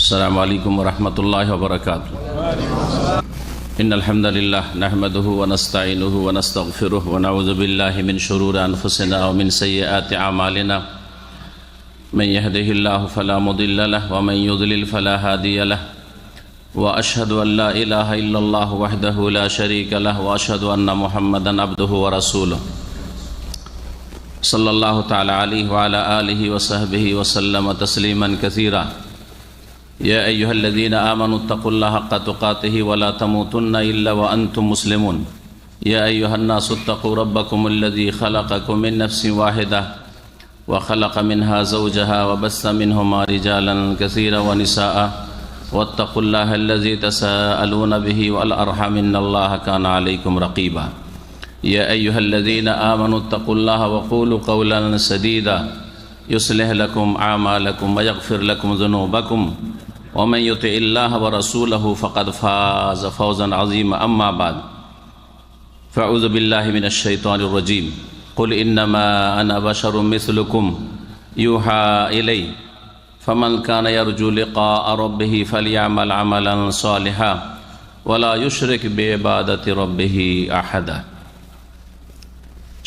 अस्सलामु अलैकुम वरहमतुल्लाहि वबरकातुहू। इन्नल हम्दुलिल्लाह नहमदुहु व नस्तईनुहु व नस्तगफिरुहु व नऊज़ु बिल्लाहि मिन शुरूरि अनफुसिना व मिन सय्यिआति अमालिना। मन यहदिहिल्लाहु फला मुदिल्ल लहु व मन युद्लिल फला हादिय लहु। व अशहदु अन ला इलाहा इल्लल्लाहु वहदहु ला शरीका लहु व अशहदु अन्न मुहम्मदन अब्दुहु व रसूलुहु सल्लल्लाहु तआला अलैहि व अला आलिहि व सहबिहि व सल्लम तस्लीमन कसीरा। या अय्युहल्लज़ीना आमनु तक़ुल्लाह हक़्क़ तुक़ातिहि व ला तमूतुन्ना इल्ला व अंतुम मुस्लिमून। या अय्युहन्नासु इत्तक़ू रब्बकुमुल्लज़ी ख़लक़कुम मिन नफ़्सिन वाहिदा व ख़लक़ मिन्हा ज़ौजहा व बस्स मिन्हुमा रिजालन कसीरा व निसाअ वत्तक़ुल्लाह अल्लज़ी तसाअलून बिही वल अर्हम इन्नल्लाहा काना अलैकुम रक़ीबा। या अय्युहल्लज़ीना आमनु इत्तक़ुल्लाह व क़ूलू क़ौलन सदीदा युस्लिह लकुम आमालकुम व यग़फ़िर लकुम ज़ुनूबकुम व मन युतिइल्लाह व रसूलहु फ़क़द फ़ाज़ फ़ौज़न अज़ीमा। अम्मा बाद फ़अऊज़ु बिल्लाहि मिनश शैतानिर रजीम। क़ुल इन्नमा अना बशरुम मिस्लुकुम यूहा इलैया फमन कान यरजू लिक़ाअ रब्बिहि फ़लयअमल अमलन सालिहा वला युशरिक बिइबादति रब्बिहि अहदा।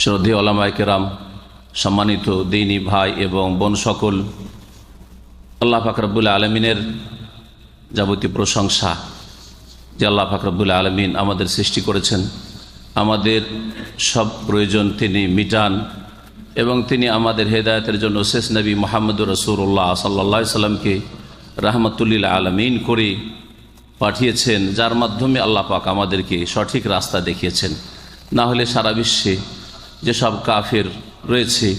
श्रद्धेय उलामाए किराम, सम्मानित दीनी भाई एवं বোন সকল, আল্লাহ পাক রব্বুল আলামিনের যাবতীয় প্রশংসা যে আল্লাহ পাক রব্বুল আলামিন আমাদের সৃষ্টি করেছেন, আমাদের সব প্রয়োজন তিনি মিটান এবং তিনি আমাদের হেদায়েতের জন্য শেষ নবী মুহাম্মদুর রাসূলুল্লাহ সাল্লাল্লাহু আলাইহি সাল্লামকে রাহমাতুল লিল আলামিন করে পাঠিয়েছেন, যার মাধ্যমে আল্লাহ পাক আমাদেরকে সঠিক রাস্তা দেখিয়েছেন। না হলে সারা বিশ্বে যেসব কাফের রয়েছে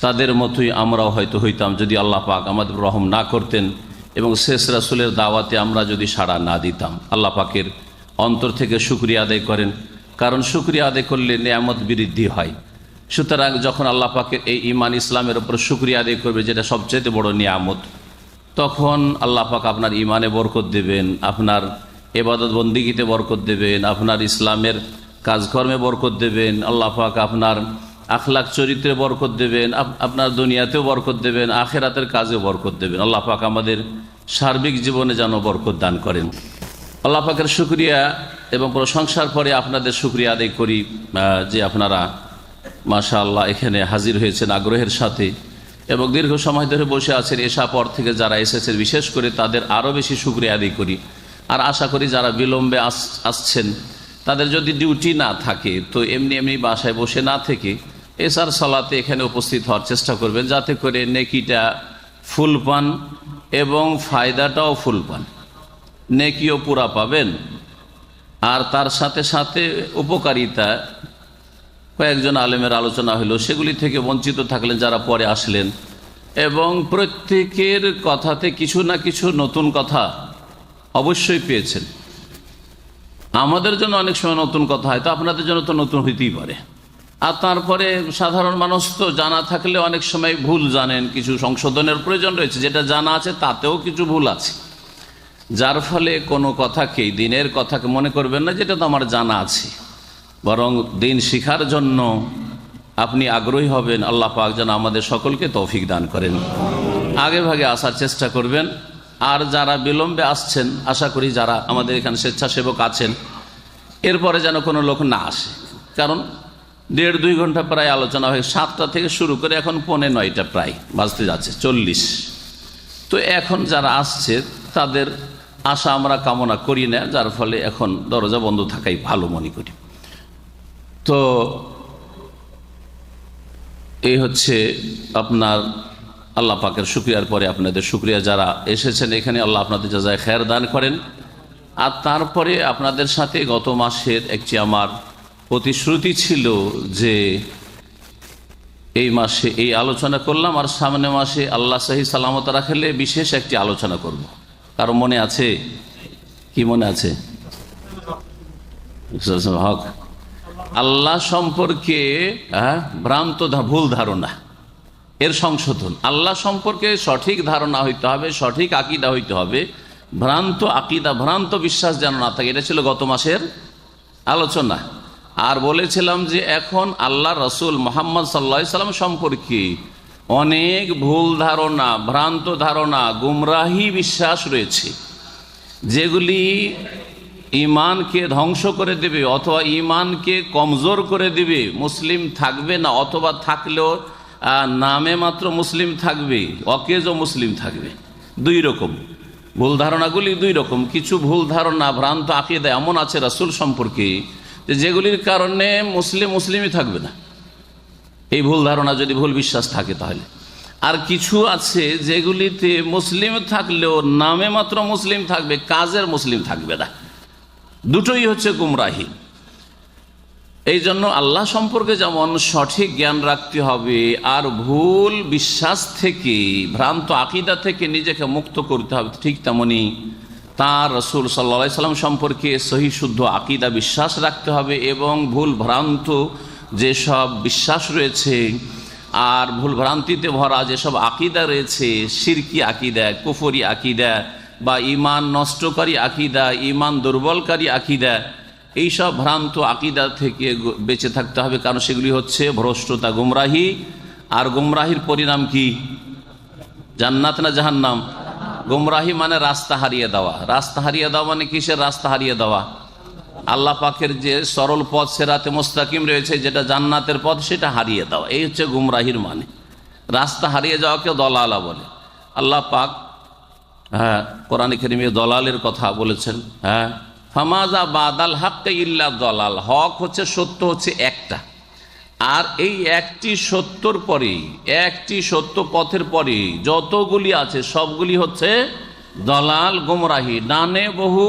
তাদের মতোই আমরাও হয়তো হইতাম যদি আল্লাহ পাক আমাদের রহম না করতেন এবং শেষ রাসূলের দাওয়াতে আমরা যদি সাড়া না দিতাম। আল্লাহ পাকের অন্তর থেকে শুকরিয়া আদায় করেন, কারণ শুকরিয়া আদায় করলে নেয়ামত বৃদ্ধি হয়। সুতরাং যখন আল্লাহ পাকের এই ঈমান ইসলামের উপর শুকরিয়া আদায় করবে, যেটা সবচেয়ে বড় নিয়ামত, তখন আল্লাহ পাক আপনার ঈমানে বরকত দেবেন, আপনার ইবাদত বন্দেগীতে বরকত দেবেন, আপনার ইসলামের কাজকর্মে বরকত দেবেন। আল্লাহ পাক আপনার আখলাক চরিত্রে বরকত দেবেন, আপনার দুনিয়াতেও বরকত দেবেন, আখিরাতের কাজেও বরকত দেবেন। আল্লাহ পাক আমাদের সার্বিক জীবনে যেন বরকত দান করেন। আল্লাহ পাকের শুকরিয়া এবং প্রশংসার পরে আপনাদের শুকরিয়া আদায় করি যে আপনারা মাশাআল্লাহ এখানে হাজির হয়েছেন আগ্রহের সাথে এবং দীর্ঘ সময় ধরে বসে আছেন। এশা পর থেকে যারা এসেছেন বিশেষ করে তাদের আরও বেশি শুকরিয়া আদায় করি। আর আশা করি যারা বিলম্বে আসছেন তাদের যদি ডিউটি না থাকে তো এমনি বাসায় বসে না থেকে এশার সালাতে এখানে উপস্থিত হওয়ার চেষ্টা করবেন, যাতে করে নেকিটা ফুল পান এবং ফায়দাটাও ফুল পান, নেকিও পুরা পাবেন। আর তার সাথে সাথে উপকারিতা, কয়েকজন আলেমের আলোচনা হলো, সেগুলি থেকে বঞ্চিত থাকলেন যারা পরে আসলেন, এবং প্রত্যেকের কথাতে কিছু না কিছু নতুন কথা অবশ্যই পেয়েছেন। আমাদের জন্য অনেক সময় নতুন কথা হয়, তো আপনাদের জন্য তো নতুন হইতেই পারে। আর তারপরে সাধারণ মানুষ তো জানা থাকলে অনেক সময় ভুল জানেন, কিছু সংশোধনের প্রয়োজন রয়েছে, যেটা জানা আছে তাতেও কিছু ভুল আছে, যার ফলে কোনো কথাকেই দিনের কথাকে মনে করবেন না যেটা তো আমার জানা আছে, বরং দিন শিখার জন্য আপনি আগ্রহী হবেন। আল্লাহ পাক যেন আমাদের সকলকে তৌফিক দান করেন। আগে ভাগে আসার চেষ্টা করবেন। আর যারা বিলম্বে আসছেন, আশা করি যারা আমাদের এখানে স্বেচ্ছাসেবক আছেন, এরপরে যেন কোনো লোক না আসে, কারণ 1.5-2 ঘন্টা প্রায় আলোচনা হয়ে 7টা থেকে শুরু করে এখন 8:45 প্রায় বাজতে যাচ্ছে 40। তো এখন যারা আসছে তাদের আশা আমরা কামনা করি না, যার ফলে এখন দরজা বন্ধ থাকাই ভালো মনে করি। তো এই হচ্ছে আপনার আল্লাহ পাকের শুকরিয়ার পরে আপনাদের শুকরিয়া। যারা এসেছেন এখানে, আল্লাহ আপনাদের জাযায়ে খায়ের দান করেন। আর তারপরে আপনাদের সাথে গত মাসের একটি আমার প্রতিশ্রুতি ছিল যে এই মাসে এই আলোচনা করলাম, আর সামনে মাসে আল্লাহ সহি সালামত রাখলে বিশেষ একটি আলোচনা করব। কারো মনে আছে? কি মনে আছে? হক আল্লাহ সম্পর্কে ভ্রান্ত ভুল ধারণা, এর সংশোধন। আল্লাহ সম্পর্কে সঠিক ধারণা হইতে হবে, সঠিক আকীদা হইতে হবে, ভ্রান্ত আকীদা, ভ্রান্ত বিশ্বাস যেন না থাকে। এটা ছিল গত মাসের আলোচনা। আর বলেছিলাম যে এখন আল্লাহ রসুল মুহাম্মদ সাল্লাল্লাহু আলাইহি সাল্লাম সম্পর্কে অনেক ভুল ধারণা, ভ্রান্ত ধারণা, গুমরাহি বিশ্বাস রয়েছে, যেগুলি ঈমানকে ধ্বংস করে দেবে অথবা ঈমানকে কমজোর করে দেবে। মুসলিম থাকবে না, অথবা থাকলেও নামে মাত্র মুসলিম থাকবে, অকেজো মুসলিম থাকবে। দুই রকম ভুল ধারণাগুলি, দুই রকম। কিছু ভুল ধারণা, ভ্রান্ত আকীদা এমন আছে রাসূল সম্পর্কে যেগুলির কারণে মুসলিমই থাকবে না, এই ভুল ধারণা যদি ভুল বিশ্বাস থাকে তাহলে। আর কিছু আছে যেগুলিতে মুসলিম থাকলেও নামে মাত্র মুসলিম থাকবে, কাজের মুসলিম থাকবে না। দুটোই হচ্ছে গুমরাহি। এই জন্য আল্লাহ সম্পর্কে যেমন সঠিক জ্ঞান রাখতে হবে, আর ভুল বিশ্বাস থেকে, ভ্রান্ত আকীদা থেকে নিজেকে মুক্ত করতে হবে, ঠিক তেমনি তাঁর রাসূল সাল্লাল্লাহু আলাইহি সাল্লাম সম্পর্কে সহি শুদ্ধ আকীদা বিশ্বাস রাখতে হবে। এবং ভুল ভ্রান্ত যেসব বিশ্বাস রয়েছে আর ভুল ভ্রান্তিতে ভরা যেসব আকীদা রয়েছে, শিরকি আকীদা, কুফরি আকীদা বা ঈমান নষ্টকারী আকীদা, ঈমান দুর্বলকারী আকীদা, এইসব ভ্রান্ত আকীদা থেকে বেঁচে থাকতে হবে, কারণ সেগুলি হচ্ছে ভ্রষ্টতা, গুমরাহি। আর গুমরাহির পরিণাম কি? জান্নাত না জাহান্নাম? গুমরাহি মানে রাস্তা হারিয়ে দেওয়া। রাস্তা হারিয়ে দেওয়া মানে কিসের রাস্তা হারিয়ে দেওয়া? আল্লাহ পাকের যে সরল পথ, সিরাতে মুস্তাকিম রয়েছে, যেটা জান্নাতের পথ, সেটা হারিয়ে দেওয়া। এই হচ্ছে গুমরাহির মানে। রাস্তা হারিয়ে যাওয়াকে দলালা বলে। আল্লাহ পাক কোরআনে কারীমে দলালের কথা বলেছেন। ফামাজা বাদাল হক ইল্লা দলাল। হক হচ্ছে, সত্য হচ্ছে একটা, আর এই একটি সত্যর পরে, একটি সত্য পথের পরে যতগুলি আছে সবগুলি হচ্ছে দলাল, গুমরাহি। ডানে বহু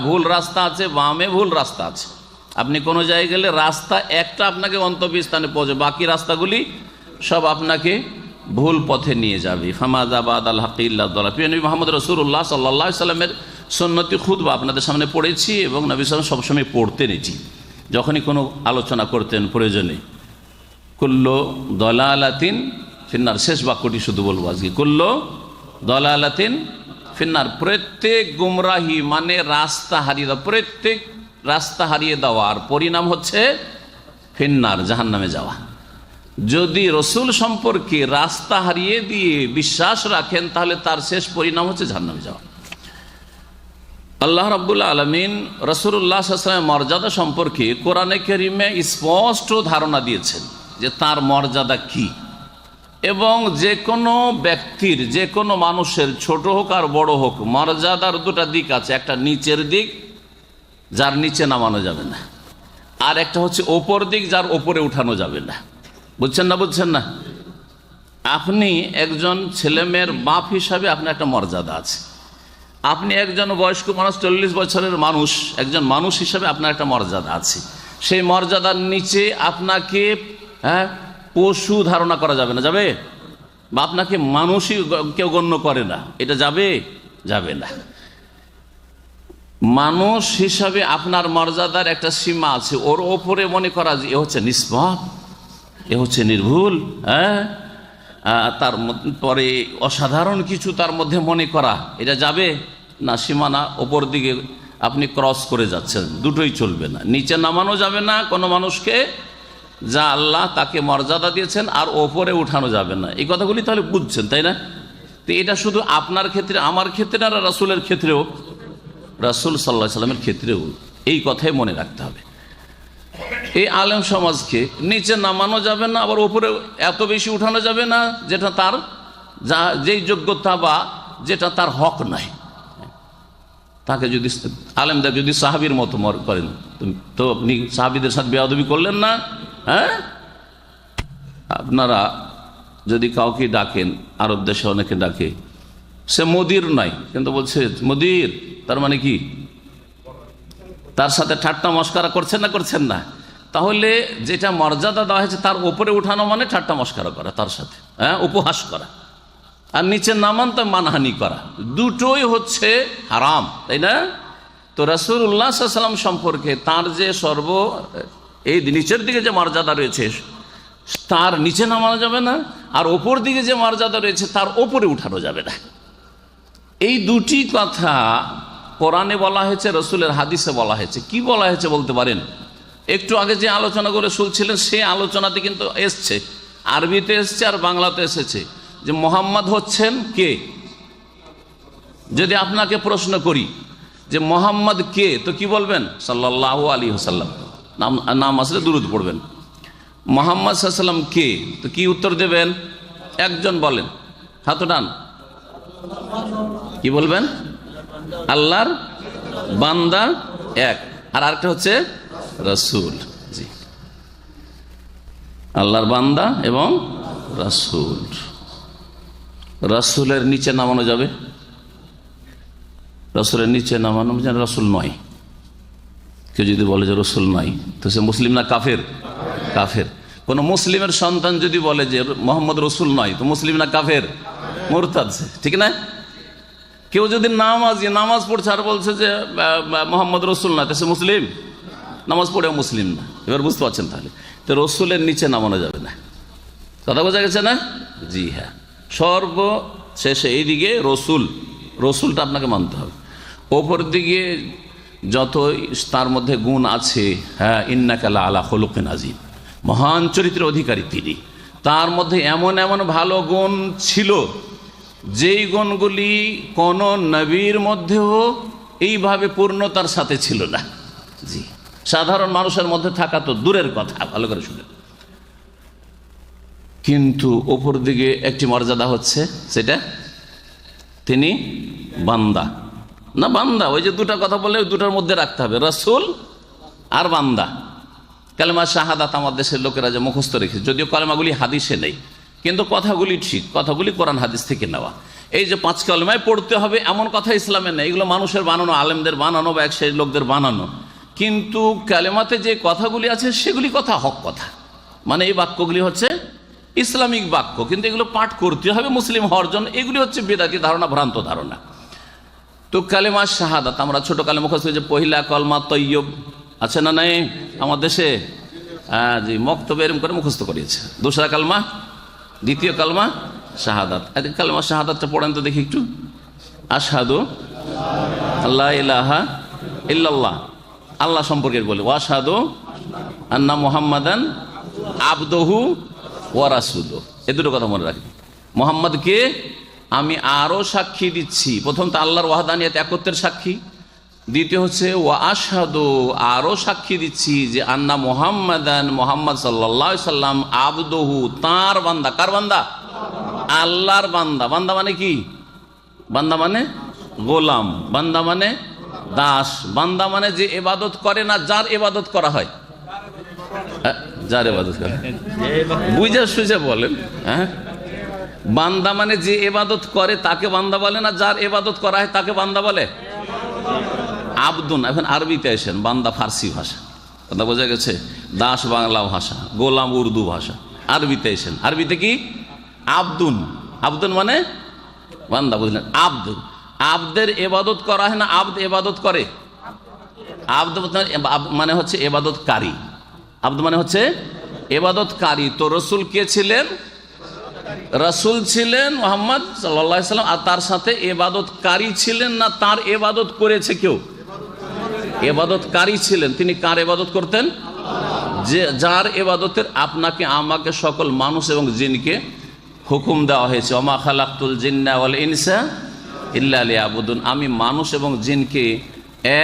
ভুল রাস্তা আছে, বামে ভুল রাস্তা আছে। আপনি কোনো জায়গায় গেলে রাস্তা একটা আপনাকে গন্তব্যস্থানে পৌঁছে, বাকি রাস্তাগুলি সব আপনাকে ভুল পথে নিয়ে যাবে। ফামাজা বাদাল হক ইল্লা দলাল। প্রিয় নবী মুহাম্মদ রাসূলুল্লাহ সাল্লাল্লাহু আলাইহি সাল্লামের সুন্নতি খুতবা আপনাদের সামনে পড়েছি, এবং নবী সাল্লাল্লাহু আলাইহি ওয়াসাল্লাম সবসময় পড়তেন এটি যখনই কোনো আলোচনা করতেন প্রয়োজনে। কুল্লু দলালাতিন ফিন্নার, শেষ বাক্যটি শুধু বলবো আজকে। কুল্লু দলালাতিন ফিন্নার, প্রত্যেক গুমরাহি মানে রাস্তা হারিয়ে দেওয়া, প্রত্যেক রাস্তা হারিয়ে দেওয়ার পরিণাম হচ্ছে ফিন্নার, জাহান্নামে যাওয়া। যদি রাসূল সম্পর্কে রাস্তা হারিয়ে দিয়ে বিশ্বাস রাখেন, তাহলে তার শেষ পরিণাম হচ্ছে জাহান্নামে যাওয়া। আল্লাহ রাব্বুল আলামিন রাসূলুল্লাহ সাল্লাল্লাহু আলাইহি ওয়াসাল্লামের মর্যাদা সম্পর্কে কোরআনে কারীমে স্পষ্ট ধারণা দিয়েছেন যে তার মর্যাদা কি, এবং যে কোনো ব্যক্তির, যে কোনো মানুষের, ছোট হোক আর বড় হোক, মর্যাদার দুটা দিক আছে। একটা নিচের দিক, যার নিচে নামানো যাবে না, আর একটা হচ্ছে ওপর দিক, যার ওপরে উঠানো যাবে না। বুঝছেন না? বুঝছেন না? আপনি একজন ছেলেমেয়ের বাপ হিসাবে আপনার একটা মর্যাদা আছে। আপনি একজন বয়স্ক মানুষ, 40 বছরের মানুষ, একজন মানুষ হিসাবে আপনার একটা মর্যাদা আছে। সেই মর্যাদার নিচে আপনাকে পশু ধারণা করা যাবে না, যাবে? বা আপনাকে মানুষই কেউ গণ্য করে না, এটা যাবে? যাবে না। মানুষ হিসাবে আপনার মর্যাদার একটা সীমা আছে, ওর ওপরে মনে করা যে এ হচ্ছে নিষ্পাপ, এ হচ্ছে নির্ভুল, তার পরে অসাধারণ কিছু তার মধ্যে মনে করা, এটা যাবে না। সীমানা ওপর দিকে আপনি ক্রস করে যাচ্ছেন, দুটোই চলবে না। নিচে নামানো যাবে না কোনো মানুষকে, যা আল্লাহ তাকে মর্যাদা দিয়েছেন, আর ওপরে উঠানো যাবে না। এই কথাগুলি তাহলে বুঝছেন, তাই না? তো এটা শুধু আপনার ক্ষেত্রে, আমার ক্ষেত্রে না, রাসূলের ক্ষেত্রেও, রাসূল সাল্লাল্লাহু আলাইহি ওয়াসাল্লামের ক্ষেত্রেও এই কথাই মনে রাখতে হবে। এই আলেম সমাজকে নিচে নামানো যাবে না, আবার ওপরে এত বেশি উঠানো যাবে না যেটা তার, যেই যোগ্যতা বা যেটা তার হক নাই। তাকে যদি আলেমদের যদি সাহাবীর মতো করেন, তো আপনি সাহাবীদের সাথে বেয়াদবি করলেন না? আপনারা যদি কাউকে ডাকেন, আরব দেশে অনেকে ডাকে, সে মুদির নাই, কিন্তু বলছে মুদির, তার মানে কি? তার সাথে ঠাট্টা মস্করা করছেন না, করছেন না? তাহলে যেটা মর্যাদা দেওয়া হয়েছে তার উপরে উঠানো মানে ঠাট্টা মস্করা করা, তার সাথে উপহাস করা। আর নিচে নামান তো মানহানি করা, দুটোই হচ্ছে হারাম, তাই না? তো রাসূলুল্লাহ সাল্লাল্লাহু আলাইহি ওয়াসাল্লাম সম্পর্কে তার যে এই নিচের দিকে যে মর্যাদা রয়েছে, তার নিচে নামানো যাবে না, আর ওপর দিকে যে মর্যাদা রয়েছে তার ওপরে উঠানো যাবে না। এই দুটি কথা কোরআনে বলা হয়েছে, রাসূলের হাদিসে বলা হয়েছে। কি বলা হয়েছে বলতে পারেন? একটু আগে যে আলোচনা করে শুনছিলেন, সে আলোচনাতে কিন্তু এসছে আরবিতে এসেছে আর বাংলাতে এসেছে যে মোহাম্মদ হচ্ছেন কে। যদি আপনাকে প্রশ্ন করি যে মোহাম্মদ কে, তো কি বলবেন? সাল্লাল্লাহু আলাইহি ওয়াসাল্লাম। নাম আসলে দুরূদ পড়বেন। মোহাম্মদ সাল্লাল্লাহু আলাইহি ওয়াসাল্লাম কে, তো কি উত্তর দেবেন? একজন বলেন, হাত উঠান। কি বলবেন? আল্লাহর বান্দা এক, আর আরেকটা হচ্ছে রাসূল। জি, আল্লাহর বান্দা এবং রাসূল। রাসূলের নিচে নামানো যাবে? রাসূলের নিচে নামানো যেন রাসূল নয়। কেউ যদি বলে যে রাসূল নয়, তো সে মুসলিম না কাফের? কাফের। কোন মুসলিমের সন্তান যদি বলে যে মোহাম্মদ রাসূল নয়, তো মুসলিম না কাফের? মুরতাদ, ঠিক না? কেউ যদি নামাজ পড়ছে আর বলছে যে মোহাম্মদ রাসূল নয়, তো সে মুসলিম? নামাজ পড়েও মুসলিম না। এবার বুঝতে পারছেন তাহলে? তো রসুলের নিচে নামানো যাবে না। কথা বোঝা গেছে না? জি হ্যাঁ, সর্বশেষে এইদিকে রসুলটা আপনাকে মানতে হবে। ওপর দিকে যত তার মধ্যে গুণ আছে, হ্যাঁ, ইন্নাকা আলা খুলুকিন আযীম, মহান চরিত্রের অধিকারী তিনি। তার মধ্যে এমন এমন ভালো গুণ ছিল যেই গুণগুলি কোন নবীর মধ্যেও এইভাবে পূর্ণতার সাথে ছিল না। জি, সাধারণ মানুষের মধ্যে থাকা তো দূরের কথা, ভালো করে শুনেন। কিন্তু ওপর দিকে একটি মর্যাদা হচ্ছে, সেটা তিনি বান্দা না বান্দা। ওই যে দুটা কথা বলে দুটার মধ্যে রাখতে হবে, রাসূল আর বান্দা। কালেমা শাহাদাত আমার দেশের লোকেরা যে মুখস্থ রেখেছে, যদিও কালেমাগুলি হাদিসে নেই, কিন্তু কথাগুলি ঠিক, কথাগুলি কোরআন হাদিস থেকে নেওয়া। এই যে 5 কালেমায় পড়তে হবে এমন কথা ইসলামে নেই, এগুলো মানুষের বানানো, আলেমদের বানানো বা এক সেই লোকদের বানানো। কিন্তু কালেমাতে যে কথাগুলি আছে সেগুলি কথা হক কথা, মানে এই বাক্যগুলি হচ্ছে ইসলামিক বাক্য, কিন্তু এগুলো পাঠ করতে হবে মুসলিম হওয়ার জন্য। এগুলি হচ্ছে বেদাতি ধারণা, ভ্রান্ত ধারণা। তো কালেমা শাহাদাত আমরা ছোট কালে মুখস্থ, যে পহিলা কলমা তৈয়ব আছে না নাই আমার দেশে? হ্যাঁ জি, মক্তবে এরম করে মুখস্থ করিয়েছে। দোসরা কালমা, দ্বিতীয় কালমা শাহাদাত। কালেমা শাহাদাতটা পড়েন তো দেখি একটু। আশহাদু আল্লা ইলাহা ইল্লাল্লাহ, আল্লাহ সম্পর্কে বলে, ওয়াশহাদু আন্না মুহাম্মাদান আবদুহু ওয়া রাসূলুহু। এই দুটো কথা মনে রাখবেন। মুহাম্মদকে আমি আরো সাক্ষী দিচ্ছি, প্রথম তো আল্লাহর ওয়াহদানিয়ত, একত্বের সাক্ষী। দ্বিতীয় হচ্ছে ওয়া আশহাদু, আরো সাক্ষী দিচ্ছি যে আন্না মুহাম্মাদান, মুহাম্মদ সাল্লাল্লাহু আলাইহি সাল্লাম, আবদুহু, তার বান্দা। কার বান্দা? আল্লাহর বান্দা। বান্দা মানে কি? বান্দা মানে গোলাম, বান্দা মানে দাস, বান্দা মানে যে ইবাদত করে না, যার ইবাদত করা হয়। যার ইবাদত করে, বুঝে সুঝে বলেন। হ্যাঁ, বান্দা মানে যে ইবাদত করে তাকে বান্দা বলে না, যার ইবাদত করা হয় তাকে বান্দা বলে। আবদুন, এখন আরবিতে আসেন, বান্দা ফার্সি ভাষা, কথা বোঝা গেছে? দাস বাংলা ভাষা, গোলাম উর্দু ভাষা। আরবিতে আসেন, আরবিতে কি? আবদুন। আবদুন মানে বান্দা, বুঝলেন? আবদুন, আবদের ইবাদত করা হয় না, আবদ ইবাদত করে। আবদ মানে হচ্ছে ইবাদতকারী, আবদ মানে হচ্ছে ইবাদতকারী। তো রসুল কে ছিলেন? রাসূল ছিলেন মুহাম্মদ সাল্লাল্লাহু আলাইহি সাল্লাম, আর তার সাথে ইবাদতকারী ছিলেন না, তার ইবাদত করেছে কেউ? ইবাদতকারী ছিলেন। তিনি কার ইবাদত করতেন? যে যার ইবাদতের আপনাকে আমাকে সকল মানুষ এবং জিনকে হুকুম দেওয়া হয়েছে, ওমা খালাকতুল জিন্না ওয়াল ইনসা ইল্লা লিয়াবুদুন, আমি মানুষ এবং জিনকে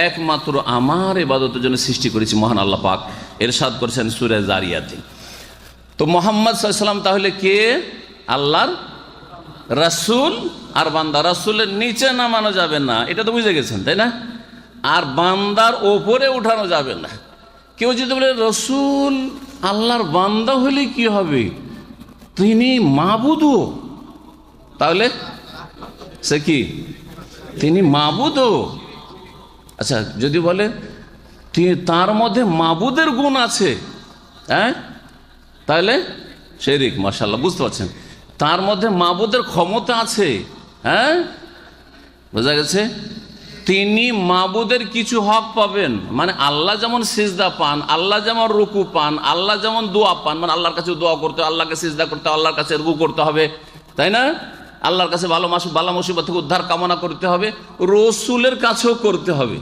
একমাত্র আমার ইবাদতের জন্য সৃষ্টি করেছি, মহান আল্লাহ পাক ইরশাদ করেছেন সূরা জারিয়াতে। তো মুহাম্মদ সাল্লাল্লাহু আলাইহি সাল্লাম তাহলে কে? আল্লাহর রাসূল আর বান্দা। রাসূলের নিচে নামানো যাবে না, এটা তো বুঝে গেছেন, তাই না? আর বান্দার ওপরে উঠানো যাবে না। কেউ যদি বলে রাসূল আল্লাহর বান্দা হলে কি হবে, তিনি মাবুদও, তাহলে সে কি? তিনি মাবুদও। আচ্ছা, যদি বলে তার মধ্যে মাবুদের গুণ আছে, হ্যাঁ, তাহলে শিরক। মাশাআল্লাহ, বুঝতে পারছেন? তার মধ্যে মাবুদের ক্ষমতা আছে, হ্যাঁ, বোঝা গেছে? তিনি মাবুদের কিছু হক পাবেন, মানে আল্লাহ যেমন সিজদা পান, আল্লাহ যেমন রুকু পান, আল্লাহ যেমন দোয়া পান, মানে আল্লাহর কাছে দোয়া করতে হবে, আল্লাহকে সিজদা করতে হবে, আল্লাহর কাছে রুকু করতে হবে, তাই না? আল্লাহর কাছে বালা মুসিবত থেকে উদ্ধার কামনা করতে হবে, রসুলের কাছেও করতে হবে।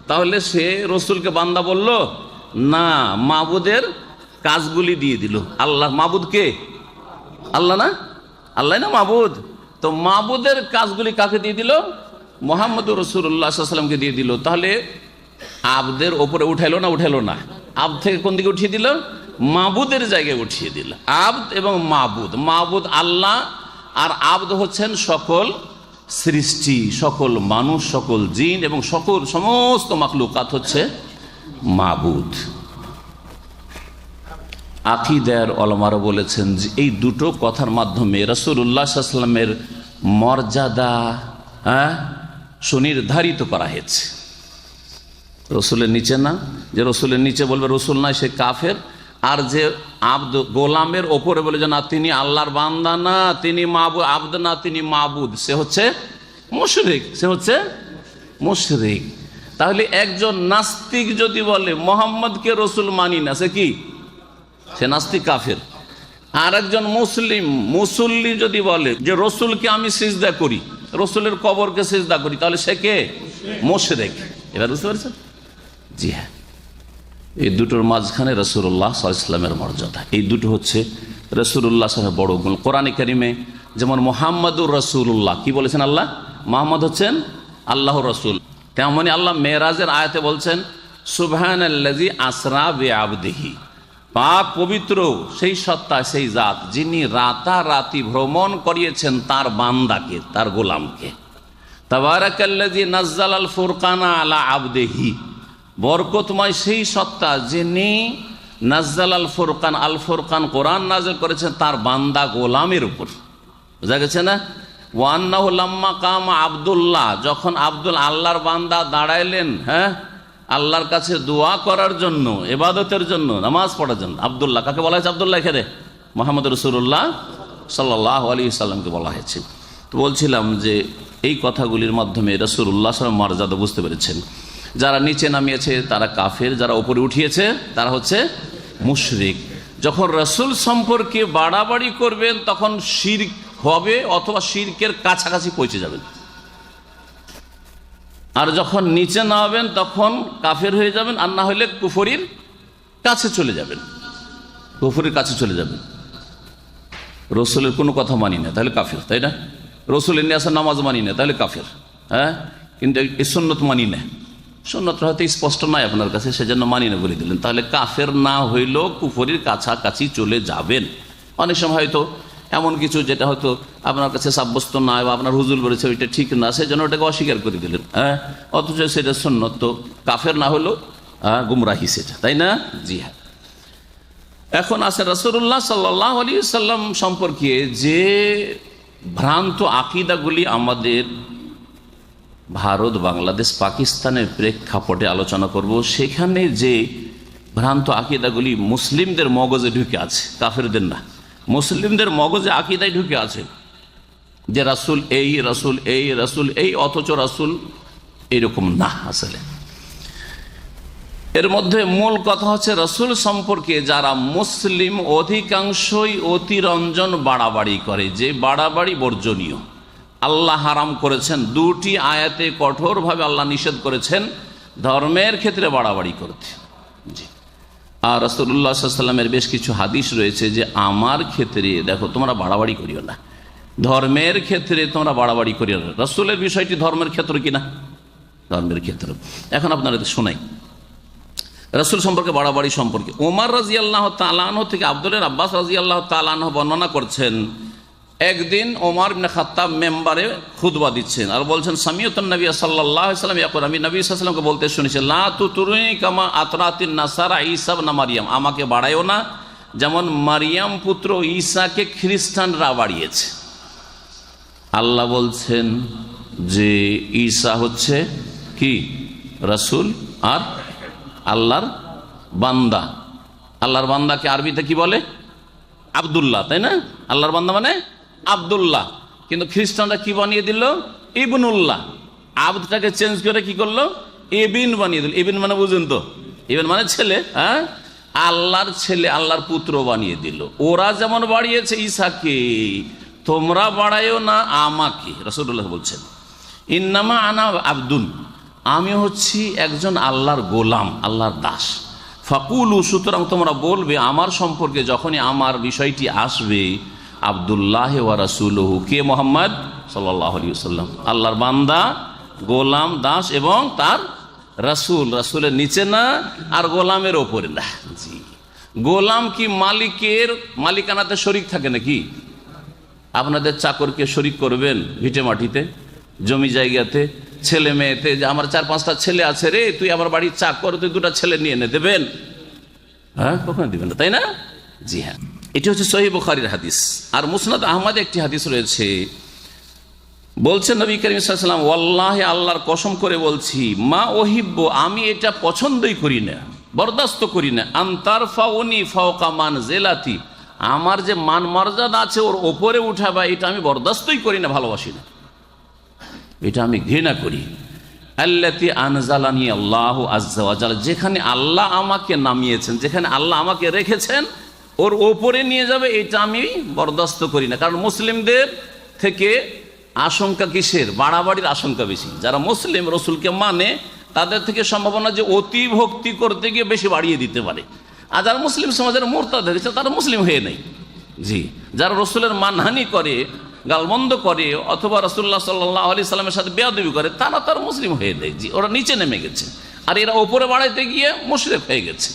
তাহলে সে রসুলকে বান্দা বলল না, মাবুদের কাজগুলি দিয়ে দিল। আল্লাহ মাবুদ কে? আল্লাহ না? আল্লাহ না মাবুদ? তো মাবুদের কাজগুলি কাকে দিয়ে দিল? মুহাম্মদুর রাসূলুল্লাহ সাল্লাল্লাহু আলাইহি ওয়াসাল্লামকে দিয়ে দিল। তাহলে আবদের ওপরে উঠাইলো না? উঠাইলো না। আব থেকে কোন দিকে উঠিয়ে দিল? মাবুদের জায়গায় উঠিয়ে দিল। আবদ এবং মাবুদ, মাবুদ আল্লাহ আর আবদ হচ্ছেন সকল সৃষ্টি, সকল মানুষ, সকল জিন এবং সমস্ত মাখলুকাত হচ্ছে মাবুদ। আকীদার উলামারা বলেছেন যে এই দুটো কথার মাধ্যমে রাসূলুল্লাহ সাল্লাল্লাহু আলাইহি ওয়াসাল্লামের মর্যাদা সুনির্ধারিত করা হয়েছে। রসুলের নিচে না, যে রসুলের নিচে বলবে রসুল নয় সে কাফের, আর যে আব্দ গোলামের ওপরে বলে যে না তিনি আল্লাহর বান্দা না, তিনি মাবুদ, আব্দ না তিনি মাবুদ, সে হচ্ছে মুশরিক, সে হচ্ছে মুশরিক। তাহলে একজন নাস্তিক যদি বলে মোহাম্মদকে রসুল মানি না, সে কি? সে নাস্তিক, কাফের। আর একজন মুসল্লি যদি বলে যে রসুলকে আমি সিজদা করি, রসুলের কবরকে সিজদা করি, তাহলে সে কে? মুশরিক। এবার বুঝতে পারছেন? জি হ্যাঁ, এই দুটোর মাঝখানে রাসূলুল্লাহ সাল্লাল্লাহু আলাইহি ওয়াসাল্লামের মর্যাদা। এই দুটো হচ্ছে রাসূলুল্লাহ সাল্লাল্লাহু বড় গুণ। কোরআনে কারিমে যেমন মুহাম্মাদুর রাসূলুল্লাহ কি বলেছেন আল্লাহ? মুহাম্মদ হচ্ছেন আল্লাহর রাসূল। তেমনি আল্লাহ মেরাজের আয়াতে বলছেন সুবহানাল্লাযী আসরা বিআবদিহি, পাক পবিত্র সেই সত্তা, সেই জাত যিনি রাতারাতি ভ্রমণ করিয়েছেন তার বান্দাকে, তার গোলামকে। তাবারাকাল্লাযী নাজ্জালাল ফুরকানা আলা আবদিহি, বরকতময় সেই সত্তা যিনি নাজ্জালাল ফুরকান, আল ফুরকান কোরআন নাযিল করেছেন তার বান্দা গোলামের উপর। বুঝা গেছে না? ওয়া আন্নাহু লাম্মা কামা আব্দুল্লাহ, যখন আব্দুল আল্লাহর বান্দা দাঁড়াইলেন আল্লাহর কাছে দোয়া করার জন্য, ইবাদতের জন্য, নামাজ পড়ার জন্য। আব্দুল্লাহ কাকে বলা হয়েছে? আব্দুল্লাহ এখানে মুহাম্মদ রাসূলুল্লাহ সাল্লাল্লাহু আলাইহি ওয়াসাল্লামকে বলা হয়েছে। তো বলছিলাম যে এই কথাগুলির মাধ্যমে রাসূলুল্লাহ সাল্লাল্লাহু আলাইহি ওয়াসাল্লাম মর্যাদা বুঝতে পেরেছেন। যারা নিচে নামিয়েছে তারা কাফের, যারা উপরে উঠিয়েছে তারা হচ্ছে মুশরিক। যখন রাসূল সম্পর্কে বাড়াবাড়ি করবেন তখন শিরক হবে অথবা শিরকের কাছাকাছি পৌঁছে যাবেন, আর যখন নিচে নামাবেন তখন কাফের হয়ে যাবেন, আর না হলে কুফরির কাছে চলে যাবেন, কুফরির কাছে চলে যাবেন। রসুলের কোনো কথা মানি না তাহলে কাফের, তাই না? রসুলের নিয়ে আসা নামাজ মানি না তাহলে কাফের, কিন্তু এই সুন্নত মানি না, সুন্নতটা হয়তো স্পষ্ট নয় আপনার কাছে, সেজন্য মানি না বলে দিলেন, তাহলে কাফের না হইলেও কুফরির কাছাকাছি চলে যাবেন। অনেক সময় হয়তো এমন কিছু যেটা হয়তো আপনার কাছে সাব্যস্ত নয় বা আপনার হুজুর বলেছে ওইটা ঠিক না, সেজন্য ওটাকে অস্বীকার করে দিলেন, অথচ সেটা সুন্নত, তো কাফের না হলেও গুমরাহি সেটা, তাই না? জি হ্যাঁ। এখন আছে রাসূলুল্লাহ সাল্লাল্লাহু আলাইহি ওয়াসাল্লাম সম্পর্কে যে ভ্রান্ত আকীদাগুলি আমাদের ভারত, বাংলাদেশ, পাকিস্তানের প্রেক্ষাপটে আলোচনা করব, সেখানে যে ভ্রান্ত আকীদাগুলি মুসলিমদের মগজে ঢুকে আছে, কাফেরদের না, মুসলিমদের মগজে আকীদায় ঢুকে আছে যে রাসূল এই, রাসূল এই, রাসূল এই, অথচ রাসূল এরকম না। আসলে এর মধ্যে মূল কথা হচ্ছে রাসূল সম্পর্কে যারা মুসলিম অধিকাংশই অতিরঞ্জন বাড়াবাড়ি করে, যে বাড়াবাড়ি বর্জনীয়। আল্লাহ হারাম করেছেন, দুটি আয়াতে কঠোরভাবে আল্লাহ নিষেধ করেছেন ধর্মের ক্ষেত্রে বাড়াবাড়ি করতে। জি। আর রাসূলুল্লাহ সাল্লাল্লাহু আলাইহি ওয়াসাল্লামের বেশ কিছু হাদিস রয়েছে যে আমার ক্ষেত্রে দেখো তোমরা বাড়াবাড়ি করিও না, ধর্মের ক্ষেত্রে তোমরা বাড়াবাড়ি করিও না। রাসূলের বিষয়টি ধর্মের ক্ষেত্র কিনা? ধর্মের ক্ষেত্র। এখন আপনারা শোনাই রাসূল সম্পর্কে বাড়াবাড়ি সম্পর্কে। ওমর রাদিয়াল্লাহু তাআলা আনহু থেকে আব্দুল্লাহ আব্বাস রাদিয়াল্লাহু তাআলা আনহু বর্ণনা করছেন, একদিন ওমর ইবনে খাত্তাব মেম্বারে খুতবা দিচ্ছেন আর বলছেন সামিউতুন নবী সাল্লাল্লাহু আলাইহি ওয়াসাল্লাম ইয়াকুল, আমি নবী সাল্লাল্লাহু আলাইহি ওয়াসাল্লামকে বলতে শুনেছি, লা তুতুরুনি কামা আতরাতিন নাসারা ঈসা ইবনে মারইয়াম, আমাকে বাড়ায়ও না যেমন মারিয়াম পুত্র ঈসাকে খ্রিস্টানরা বাড়িয়েছে। আল্লাহ বলছেন যে ঈসা হচ্ছে কি? রাসূল আর আল্লাহর বান্দা। আল্লাহর বান্দাকে আরবিতে কি বলে? আব্দুল্লাহ, তাই না? আল্লাহর বান্দা মানে আব্দুল্লাহ, কিন্তু খ্রিস্টানরা কি বানিয়ে দিল? ইবনুল্লাহ। আব্দটাকে চেঞ্জ করে কি করলো? ইবিন বানিয়ে দিল। ইবিন মানে বুঝুন তো, ইবিন মানে ছেলে, আল্লাহর ছেলে, আল্লাহর পুত্র বানিয়ে দিল। ওরা যেমন বাড়িয়েছে ঈসাকে, তোমরা বাড়ায়ও না আমাকে। রাসূলুল্লাহ বলছেন ইন্নামা আনা আব্দুন, আমি হচ্ছি একজন আল্লাহর গোলাম, আল্লাহর দাস। ফাকুলু, সুতরাং তোমরা বলবে আমার সম্পর্কে যখনই আমার বিষয়টি আসবে, আব্দুল্লাহ ওয়া রাসূলুহু, কে মুহাম্মদ সাল্লাল্লাহু আলাইহি ওয়াসাল্লাম, আল্লাহর বান্দা, গোলাম, দাস এবং তার রাসূল। রাসূলের নিচে না আর গোলামের ওপরে না। জি, গোলাম কি মালিকের মালিকানাতে শরিক থাকে নাকি? আপনাদের চাকরকে শরিক করবেন ভিটে মাটিতে, জমি জায়গাতে, ছেলে মেয়েতে, যে আমার 4-5টা ছেলে আছে রে, তুই আমার বাড়ির চাকর, তুই 2টা ছেলে নিয়ে এনে দেবেন? হ্যাঁ, কখনো দিবেন না, তাই না? জি হ্যাঁ, এটি হচ্ছে সহিহ বুখারীর হাদিস। আর মুসনাদ আহমদে একটি হাদিস রয়েছে, বলছেন নবী করিম সাল্লাল্লাহু আলাইহি ওয়াসাল্লাম, ওয়াল্লাহি, আল্লাহর কসম করে বলছি, মা ওহিব্বু, আমি এটা পছন্দই করি না, বরদাস্ত করি না, আনতারফাউনি ফাওকা মানজিলাতি, আমার যে মান মর্যাদা আছে ওর ওপরে উঠাবা, এটা আমি বরদাস্তই করি না, ভালোবাসি না, এটা আমি ঘৃণা করি। আল্লাতী আনজালানি আল্লাহু আযজা ওয়া জাল, যেখানে আল্লাহ আমাকে নামিয়েছেন, যেখানে আল্লাহ আমাকে রেখেছেন, ওর ওপরে নিয়ে যাবে, এটা আমি বরদাস্ত করি না। কারণ মুসলিমদের থেকে আশঙ্কা কিসের? বাড়াবাড়ির আশঙ্কা বেশি। যারা মুসলিম, রসুলকে মানে, তাদের থেকে সম্ভাবনা যে অতি ভক্তি করতে গিয়ে বেশি বাড়িয়ে দিতে পারে। আর যারা মুসলিম সমাজের মুরতাদ হয়েছে, তারা মুসলিম হয়ে নেই। জি, যারা রসুলের মানহানি করে, গালমন্দ করে, অথবা রাসূলুল্লাহ সাল্লাল্লাহু আলাইহি সাল্লামের সাথে বেয়াদবি করে, তারা তার মুসলিম হয়ে নেই। জি, ওরা নিচে নেমে গেছে, আর এরা ওপরে বাড়াইতে গিয়ে মুশরিক হয়ে গেছে।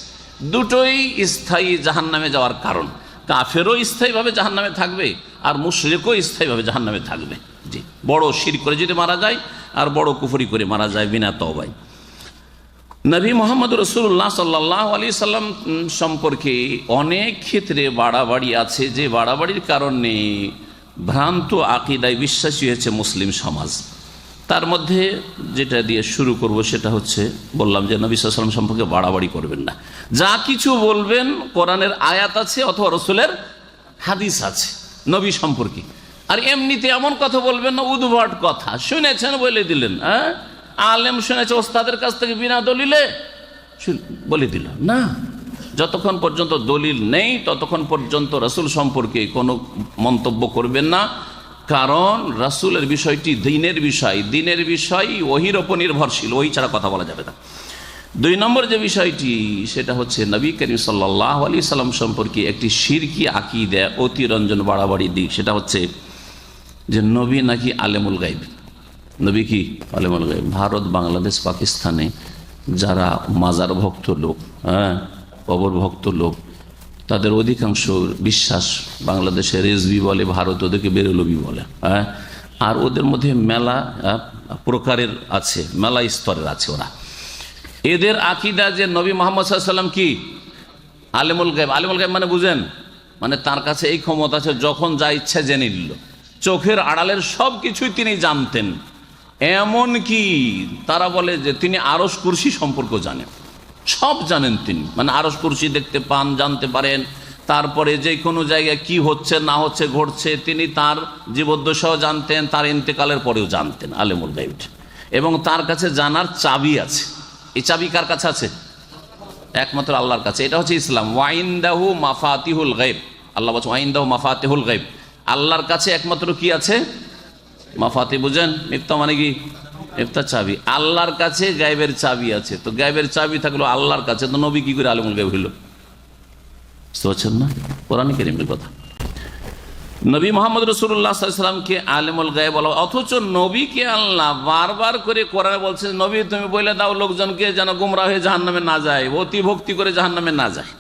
দুটোই স্থায়ী জাহান্নামে যাওয়ার কারণ। কাফেরও স্থায়ীভাবে জাহান্নামে থাকবে, আর মুশরিকও স্থায়ীভাবে জাহান্নামে থাকবে। জি, বড় শিরক করে যদি মারা যায়, আর বড় কুফরি করে মারা যায় বিনা তওবায়। নবী মুহাম্মদ রাসূলুল্লাহ সাল্লাল্লাহু আলাইহি সাল্লাম সম্পর্কে অনেক ক্ষেত্রে বাড়াবাড়ি আছে, যে বাড়াবাড়ির কারণে ভ্রান্ত আকীদায় বিশ্বাসী হয়েছে মুসলিম সমাজ। তার মধ্যে যেটা দিয়ে শুরু করব সেটা হচ্ছে, বললাম যে নবী সাল্লাল্লাহু আলাইহি ওয়াসাল্লাম সম্পর্কে বাড়াবাড়ি করবেন না। যা কিছু বলবেন কোরআনের আয়াত আছে অথবা রাসূলের হাদিস আছে নবী সম্পর্কে। আর এমনিতে এমন কথা বলবেন না উদ্ভট কথা, শুনেছেন বলে দিলেন, হ্যাঁ আলেম শুনেছে ওস্তাদের কাছ থেকে বিনা দলিলে বলে দিল না। যতক্ষণ পর্যন্ত দলিল নেই ততক্ষণ পর্যন্ত রাসূল সম্পর্কে কোনো মন্তব্য করবেন না। কারণ রাসূলের বিষয়টি দ্বীনের বিষয়, দ্বীনের বিষয় ওহীর উপর নির্ভরশীল, ওহী ছাড়া কথা বলা যাবে না। 2 নম্বর যে বিষয়টি, সেটা হচ্ছে নবী করিম সাল্লাল্লাহু আলাইহি সাল্লাম সম্পর্কে একটি শিরকি আকীদা, অতিরঞ্জন বাড়াবাড়ি দিক, সেটা হচ্ছে যে নবী নাকি আলেমুল গায়ব। নবী কি আলেমুল গায়ব? ভারত, বাংলাদেশ, পাকিস্তানে যারা মাজার ভক্ত লোক, হ্যাঁ কবর ভক্ত লোক, তাদের অধিকাংশ বিশ্বাস বাংলাদেশে রেজবি বলে, ভারত ওদেরকে বেরেলবি বলে, হ্যাঁ। আর ওদের মধ্যে মেলা প্রকারের আছে, মেলা স্তরের আছে ওরা। এদের আকীদা যে নবী মুহাম্মদ সাল্লাল্লাহু আলাইহি ওয়াসাল্লাম কি আলেমুল গায়ব। আলেমুল গায়ব মানে বুঝেন, মানে তার কাছে এই ক্ষমতা আছে, যখন যা ইচ্ছা জেনে নিল, চোখের আড়ালের সব কিছুই তিনি জানতেন। এমন কি তারা বলে যে তিনি আরশ কুরসি সম্পর্কে জানেন, সব জানেন তিনি, মানে আরশ কুরসি দেখতে পান, জানতে পারেন। তারপরে যে কোনো জায়গায় কি হচ্ছে না হচ্ছে ঘটছে তিনি তার জীবদ্দশাও জানতেন, তার ইন্তেকালের পরেও জানতেন, আলেমুল গায়ব। এবং তার কাছে জানার চাবি আছে। এই চাবি কার কাছে আছে? একমাত্র আল্লাহর কাছে। এটা হচ্ছে ইসলাম। ওয়াইনদাহু মাফাতিহুল গায়ব, আল্লাহ বলছেন ওয়াইনদাহু মাফাতিহুল গায়ব, আল্লাহর কাছে একমাত্র কি আছে? মাফাতি বুঝেন? মিফতা মানে কি? মিফতা চাবি। আল্লাহর কাছে গায়বের চাবি আছে। তো গায়বের চাবি থাকলো আল্লাহর কাছে, তো নবী কি করে আলেমুল গায়ব হইল? বুঝতে পারছেন না? কোরআন কারীমের কথা। নবী মুহাম্মদ রাসূলুল্লাহ সাল্লাল্লাহু আলাইহি ওয়াসাল্লামকে আলেমুল গায়ব বলা, অথচ নবীকে আল্লাহ বারবার করে কোরআনে বলছেন, নবী তুমি বলে দাও লোকজনকে যেন গোমরাহ হয়ে জাহান্নামে না যায়, অতি ভক্তি করে জাহান্নামে না যায়।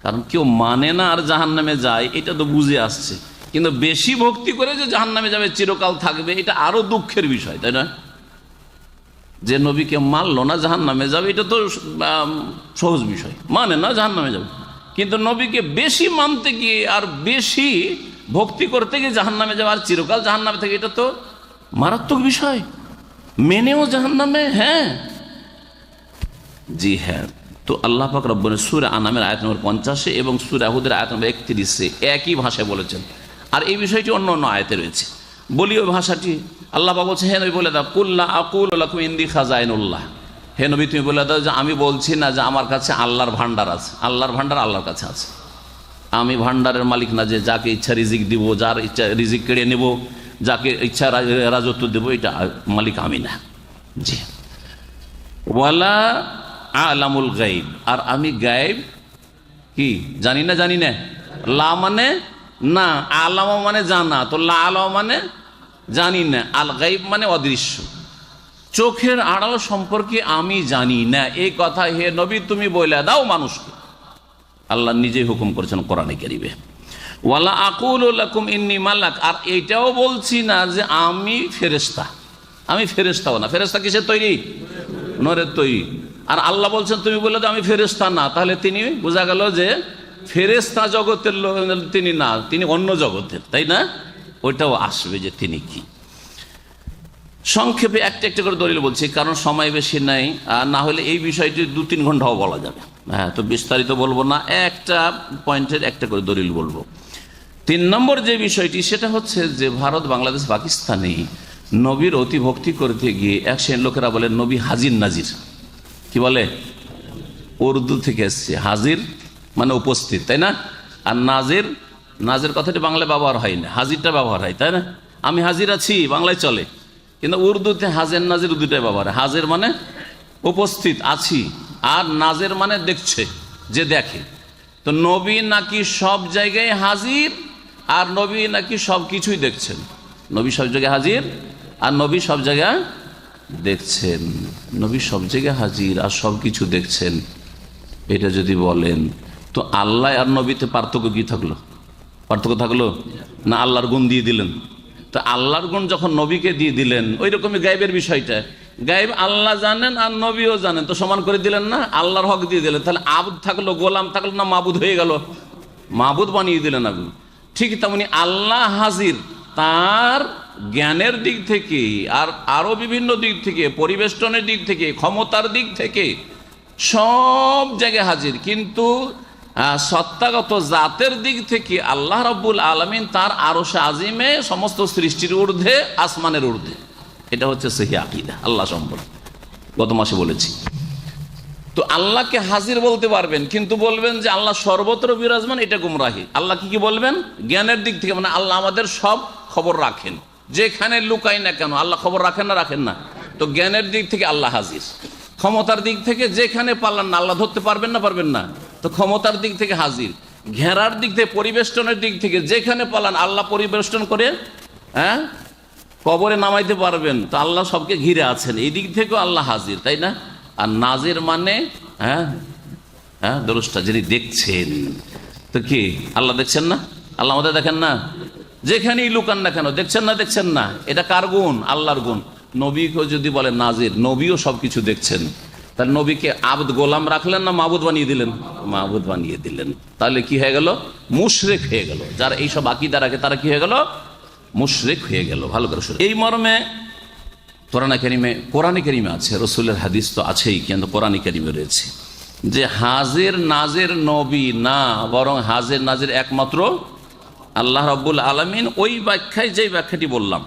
কারণ কেউ মানে না আর জাহান্নামে যায়, এটা তো বুঝে আসছে। কিন্তু বেশি ভক্তি করে যে জাহান্নামে যাবে, চিরকাল থাকবে, এটা আরো দুঃখের বিষয়, তাই না? যে নবীকে মানলো না জাহান্নামে যাবে, এটা তো সহজ বিষয়, মানে না জাহান্নামে যাবে। কিন্তু নবীকে বেশি মানতে গিয়ে আর বেশি ভক্তি করতে গিয়ে জাহান্নামে যাবে আর চিরকাল জাহান্নামে থেকে, এটা তো মারাত্মক বিষয়। মেনেও জাহান্নামে, হ্যাঁ জি হ্যাঁ। তো আল্লাহ পাক রব্বুল সূরা আনামের আয়াত নম্বর 50 এবং সূরা হুদের আয়াত নম্বর 31 একই ভাষায় বলেছেন। আর এই বিষয়টি অন্য অন্য আয়াতে রয়েছে। বলি ওই ভাষাটি, আল্লাহ পাক বলছে, হে নবী বলে দাও, কুল্লা আকুলু লাকুম ইনদি খাজাইনুল্লাহ, হে নবী তুমি বলে দাও যে আমি বলছি না যে আমার কাছে আল্লাহর ভান্ডার আছে। আল্লাহর ভান্ডার আল্লাহর কাছে আছে। আমি ভান্ডারের মালিক না যে যাকে ইচ্ছা রিজিক দিব, যার ইচ্ছা রিজিক কেড়ে নেব, যাকে ইচ্ছা রাজত্ব দেব, এটা মালিক আমি না। জি। ওয়ালা আলামুল গায়ব, আর আমি গায়ব কি জানি না, জানি না। লা মানে না, আলাম মানে জানা, তো লা আলাম মানে জানি না, আল গাইব মানে অদৃশ্য। চোখের আড়াল সম্পর্কে আমি জানি না, এই কথা হে নবী তুমি বলে দাও মানুষকে। আল্লাহ নিজেই হুকুম করেছেন কোরআনে কারিমে, ওয়ালা আকুলু লাকুম ইন্নী মালাক। আর এইটাও বলছি না যে আমি ফেরেশতা, আমি ফেরেশতাও না। ফেরেশতা কিসের তৈরি? নূরের তৈরি। আর আল্লাহ বলছেন তুমি বলে দাও আমি ফেরেশতা না, তাহলে তিনি বোঝা গেল যে ফেরেশতা জগতের তিনি না, তিনি অন্য জগতের, তাই না? ওইটাও আসবে যে তিনি কি। সংক্ষেপে একটা একটা করে দলিল বলছি, কারণ সময় বেশি নাই, আর না হলে এই বিষয়টি 2-3 ঘন্টাও বলা যাবে। হ্যাঁ, তো বিস্তারিত বলবো না, একটা পয়েন্টের একটা করে দলিল বলবো। 3 নম্বর যে বিষয়টি, সেটা হচ্ছে যে ভারত, বাংলাদেশ, পাকিস্তানে নবীর অতিভক্তি করতে গিয়ে এক শ্রেণীর লোকেরা বলে নবী হাজির নাজির। কি বলে? উর্দু থেকে এসছে, হাজির মানে উপস্থিত, তাই না? আর নাজির, নাজির কথাটি বাংলায় ব্যবহার হয় না, হাজিরটা ব্যবহার হয়, তাই না? আমি হাজির আছি বাংলায় চলে, কিন্তু উর্দুতে হাজির নাজির দুটাই ব্যবহার হয়। হাজির মানে উপস্থিত আছি, আর নাজির মানে দেখছে, যে দেখে। তো নবী নাকি সব জায়গায় হাজির, আর নবী নাকি সব কিছুই দেখছেন। নবী সব জায়গায় হাজির, আর নবী সব জায়গায় দেখছেন। নবী সব জায়গায় হাজির আর সব কিছু দেখছেন, এটা যদি বলেন তো আল্লাহ আর নবীতে পার্থক্য কি থাকলো? পার্থক্য থাকলো না? আল্লাহর গুণ দিয়ে দিলেন। তো আল্লাহর গুণ যখন নবীকে দিয়ে দিলেন, ওই রকমই গায়েবের বিষয়টা, গায়েব আল্লাহ জানেন আর নবীও জানেন, তো সমান করে দিলেন না? আল্লাহর হক দিয়ে দিলেন, তাহলে আবুদ থাকলো, গোলাম থাকলো না, মাবুদ হয়ে গেল? মাবুদ বানিয়ে দিলেন আপনি। ঠিক তেমনি আল্লাহ হাজির, তার জ্ঞানের দিক থেকে আর আরো বিভিন্ন দিক থেকে, পরিবেষ্টনের দিক থেকে, ক্ষমতার দিক থেকে সব জায়গায় হাজির, কিন্তু সত্তাগত জাতের দিক থেকে আল্লাহ রাব্বুল আলামিন তার আরশে আজিমে সমস্ত সৃষ্টির ঊর্ধ্বে, আসমানের ঊর্ধ্বে। এটা হচ্ছে সহিহ আকীদা আল্লাহ সম্পর্কে, গত মাসে বলেছি। তো আল্লাহকে হাজির বলতে পারবেন, কিন্তু বলবেন যে আল্লাহ সর্বত্র বিরাজমান, এটা গুমরাহি। আল্লাহ কি বলবেন? জ্ঞানের দিক থেকে, মানে আল্লাহ আমাদের সব খবর রাখেন, যেখানে লুকাই না কেন আল্লাহ খবর রাখেন না? রাখেন না। তো জ্ঞানের দিক থেকে আল্লাহ হাজির, ক্ষমতার দিক থেকে যেখানে পারলেন না আল্লাহ ধরতে পারবেন না? পারবেন না। তো ক্ষমতার দিক থেকে হাজির, ঘেরার দিক থেকে, পরিবেষ্টনের দিক থেকে যেখানে পালান আল্লাহ পরিবেষ্টন করে কবরে নামাইতে পারবেন, তো আল্লাহ সবকে ঘিরে আছেন, এই দিক থেকেও আল্লাহ হাজির, তাই না? আর নাজির মানে দ্রষ্টা, যিনি দেখছেন। তো কি আল্লাহ দেখছেন না? আল্লাহ আমাদের দেখেন না? যেখানেই লুকান না কেন দেখছেন না? দেখছেন না। এটা কার গুণ? আল্লাহর গুণ। নবীকেও যদি বলে নাজির, নবীও সবকিছু দেখছেন, তাহলে নবীকে আবদ গোলাম রাখলেন না মাবুদ বানিয়ে দিলেন? মাবুদ বানিয়ে দিলেন। তাহলে কি হয়ে গেল? মুশরিক হয়ে গেল। যারা এইসব আকীদা রাখে তারা কি হয়ে গেল? মুশরিক হয়ে গেল। ভালো করে শুনুন। এই মর্মে কোরআনে কারিমে আছে, রসুলের হাদিস তো আছেই, কিন্তু কোরআনে কারিমে রয়েছে যে হাজির নাজির নবী না, বরং হাজির নাজির একমাত্র আল্লাহ রাব্বুল আলামিন। ওই ব্যাখ্যায় যে ব্যাখ্যাটি বললাম,